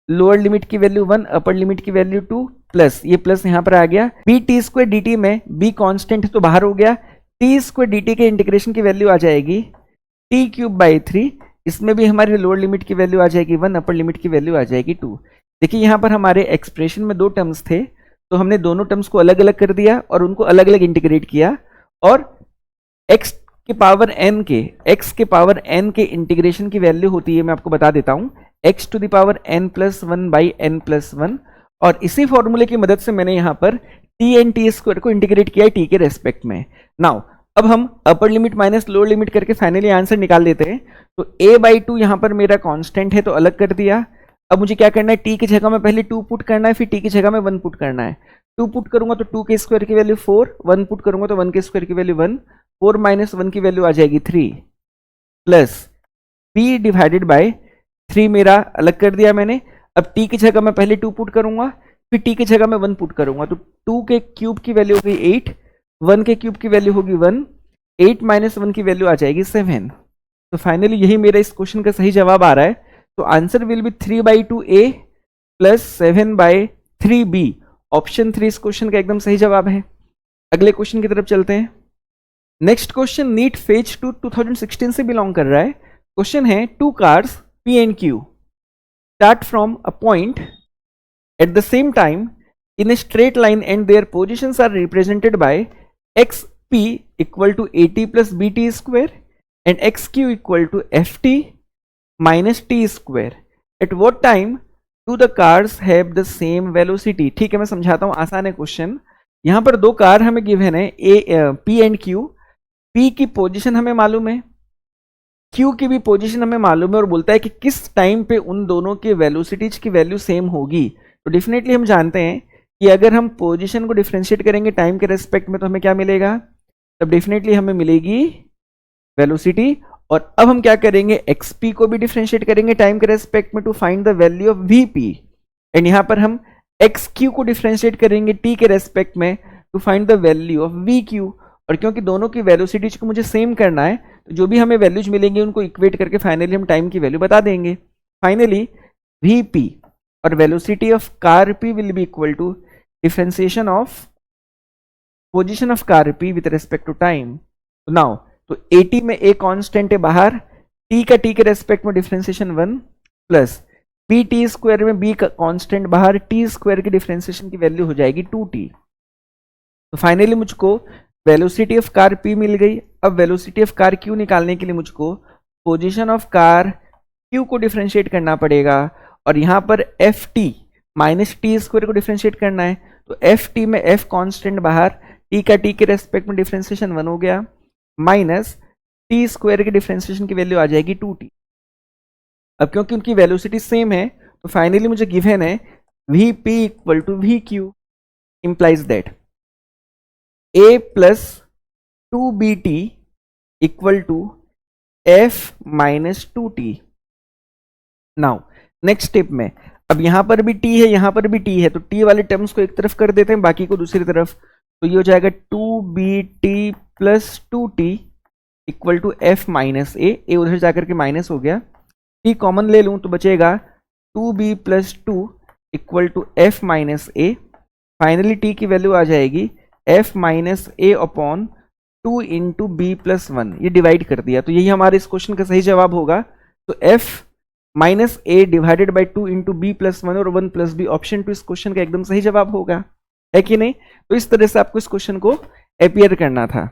lower limit की वैल्यू 1, अपर लिमिट की वैल्यू 2, प्लस ये प्लस यहां पर आ गया b t स्क्वायर dt में b कांस्टेंट तो बाहर हो गया, t स्क्वायर dt के इंटीग्रेशन की वैल्यू आ जाएगी t क्यूब बाई 3, इसमें भी हमारी लोअर लिमिट की वैल्यू आ जाएगी 1, अपर लिमिट की वैल्यू आ जाएगी 2। देखिए यहां पर हमारे एक्सप्रेशन में दो टर्म्स थे, तो हमने दोनों टर्म्स को अलग अलग कर दिया और उनको अलग अलग इंटीग्रेट किया, और x के पावर n के इंटीग्रेशन की वैल्यू होती है, मैं आपको बता देता हूं, x to the power n plus 1 by n plus 1। और इसी फॉर्मूले की मदद से मैंने यहां पर t एन टी स्क्वायर को इंटीग्रेट किया है t के रेस्पेक्ट में। नाउ अब हम upper limit minus lower limit करके फाइनली आंसर निकाल लेते हैं। तो a बाई 2 यहां पर मेरा कांस्टेंट है तो अलग कर दिया। अब मुझे क्या करना है, t की जगह में पहले 2 पुट करना है, फिर t की जगह में 1 पुट करना है। 2 पुट करूंगा तो 2 के स्क्वायर की वैल्यू 4, 1 पुट करूंगा तो 1 के स्क्वायर की वैल्यू 1, 4 माइनस 1 की वैल्यू आ जाएगी 3, प्लस p डिवाइडेड बाय 3 मेरा अलग कर दिया मैंने। अब t की जगह में पहले 2 पुट करूंगा, फिर t की जगह में 1 पुट करूंगा, तो 2 के क्यूब की वैल्यू होगी 8, 1 के क्यूब की वैल्यू होगी 1, 8 माइनस 1 की वैल्यू आ जाएगी 7। तो फाइनली यही मेरा इस क्वेश्चन का सही जवाब आ रहा है। तो answer will B 3 by 2 a plus 7 by 3 b। Option 3 इस क्वेश्चन का एकदम सही जवाब है। अगले क्वेश्चन की तरफ चलते हैं। नेक्स्ट क्वेश्चन नीट फेज 2 2016 से बिलोंग कर रहा है। क्वेश्चन है, 2 cars p and q start from a point at the same time in a straight line and their positions are represented by xp equal to at plus bt square and xq equal to ft minus t square. At what time do the cars have the same velocity? ठीक है, मैं समझाता हूं, आसान है question. यहां पर दो कार हमें गिवन है, p एंड q। p की पोजीशन हमें मालूम है, q की भी पोजीशन हमें मालूम है, और बोलता है कि किस टाइम पे उन दोनों के वेलोसिटीज की वैल्यू सेम होगी। तो डेफिनेटली हम जानते हैं कि अगर हम पोजीशन को डिफरेंशिएट करेंगे टाइम के रेस्पेक्ट में तो हमें क्या मिलेगा, तब डेफिनेटली हमें मिलेगी वेलोसिटी। और अब हम क्या करेंगे, एक्सपी को भी डिफरेंशिएट करेंगे टाइम के रेस्पेक्ट में to find the value of v p, and यहां पर हम एक्स क्यू को डिफरेंशिएट करेंगे टी के रेस्पेक्ट में to find the value of v q. और क्योंकि दोनों की वेलोसिटीज को मुझे सेम करना है, तो जो भी हमें वैल्यूज मिलेंगे उनको इक्वेट करके फाइनली हम टाइम की वैल्यू बता देंगे। फाइनली वीपी और velocity of car p will be equal to differentiation of position of car p with respect to time. Now तो 80 में ए कांस्टेंट है बाहर, टी का टी के रेस्पेक्ट में differentiation 1 plus b t square में b का कांस्टेंट बाहर, टी स्क्वायर की डिफरेंशिएशन की वैल्यू हो जाएगी 2t। तो फाइनली मुझको वेलोसिटी ऑफ कार पी मिल गई। अब वेलोसिटी ऑफ कार क्यू निकालने के लिए मुझको पोजीशन ऑफ कार क्यू को डिफरेंशिएट करना पड़ेगा, और यहां पर F T minus T square को डिफरेंशिएट करना है। तो एफ टी में एफ कांस्टेंट बाहर, टी का टी के रेस्पेक्ट में डिफरेंशिएशन 1 हो गया, माइनस टी स्क्वायर की डिफरेंशिएशन की वैल्यू आ जाएगी 2t। अब क्योंकि उनकी वेलोसिटी सेम है, तो फाइनली मुझे गिवन है v p equal to v q, implies that a plus 2bt equal to f minus 2t। Now next step में, अब यहां पर भी t है, यहां पर भी t है, तो t वाले टर्म्स को एक तरफ कर देते हैं, बाकी को दूसरी तरफ। तो ये हो जाएगा 2bt plus 2t equal to f minus a उधर जाकर के माइनस हो गया, t कॉमन ले लूं तो बचेगा 2b plus 2 equal to f minus a. Finally t की वैल्यू आ जाएगी f minus a upon 2 into b plus 1, ये डिवाइड कर दिया, तो यही हमारे इस क्वेश्चन का सही जवाब होगा। तो f minus a divided by 2 into b plus 1 और 1 प्लस बी, ऑप्शन 2 इस क्वेश्चन का एकदम सही जवाब होगा, है कि नहीं। तो इस तरह से आपको इस क्वेश्चन को अपियर करना था।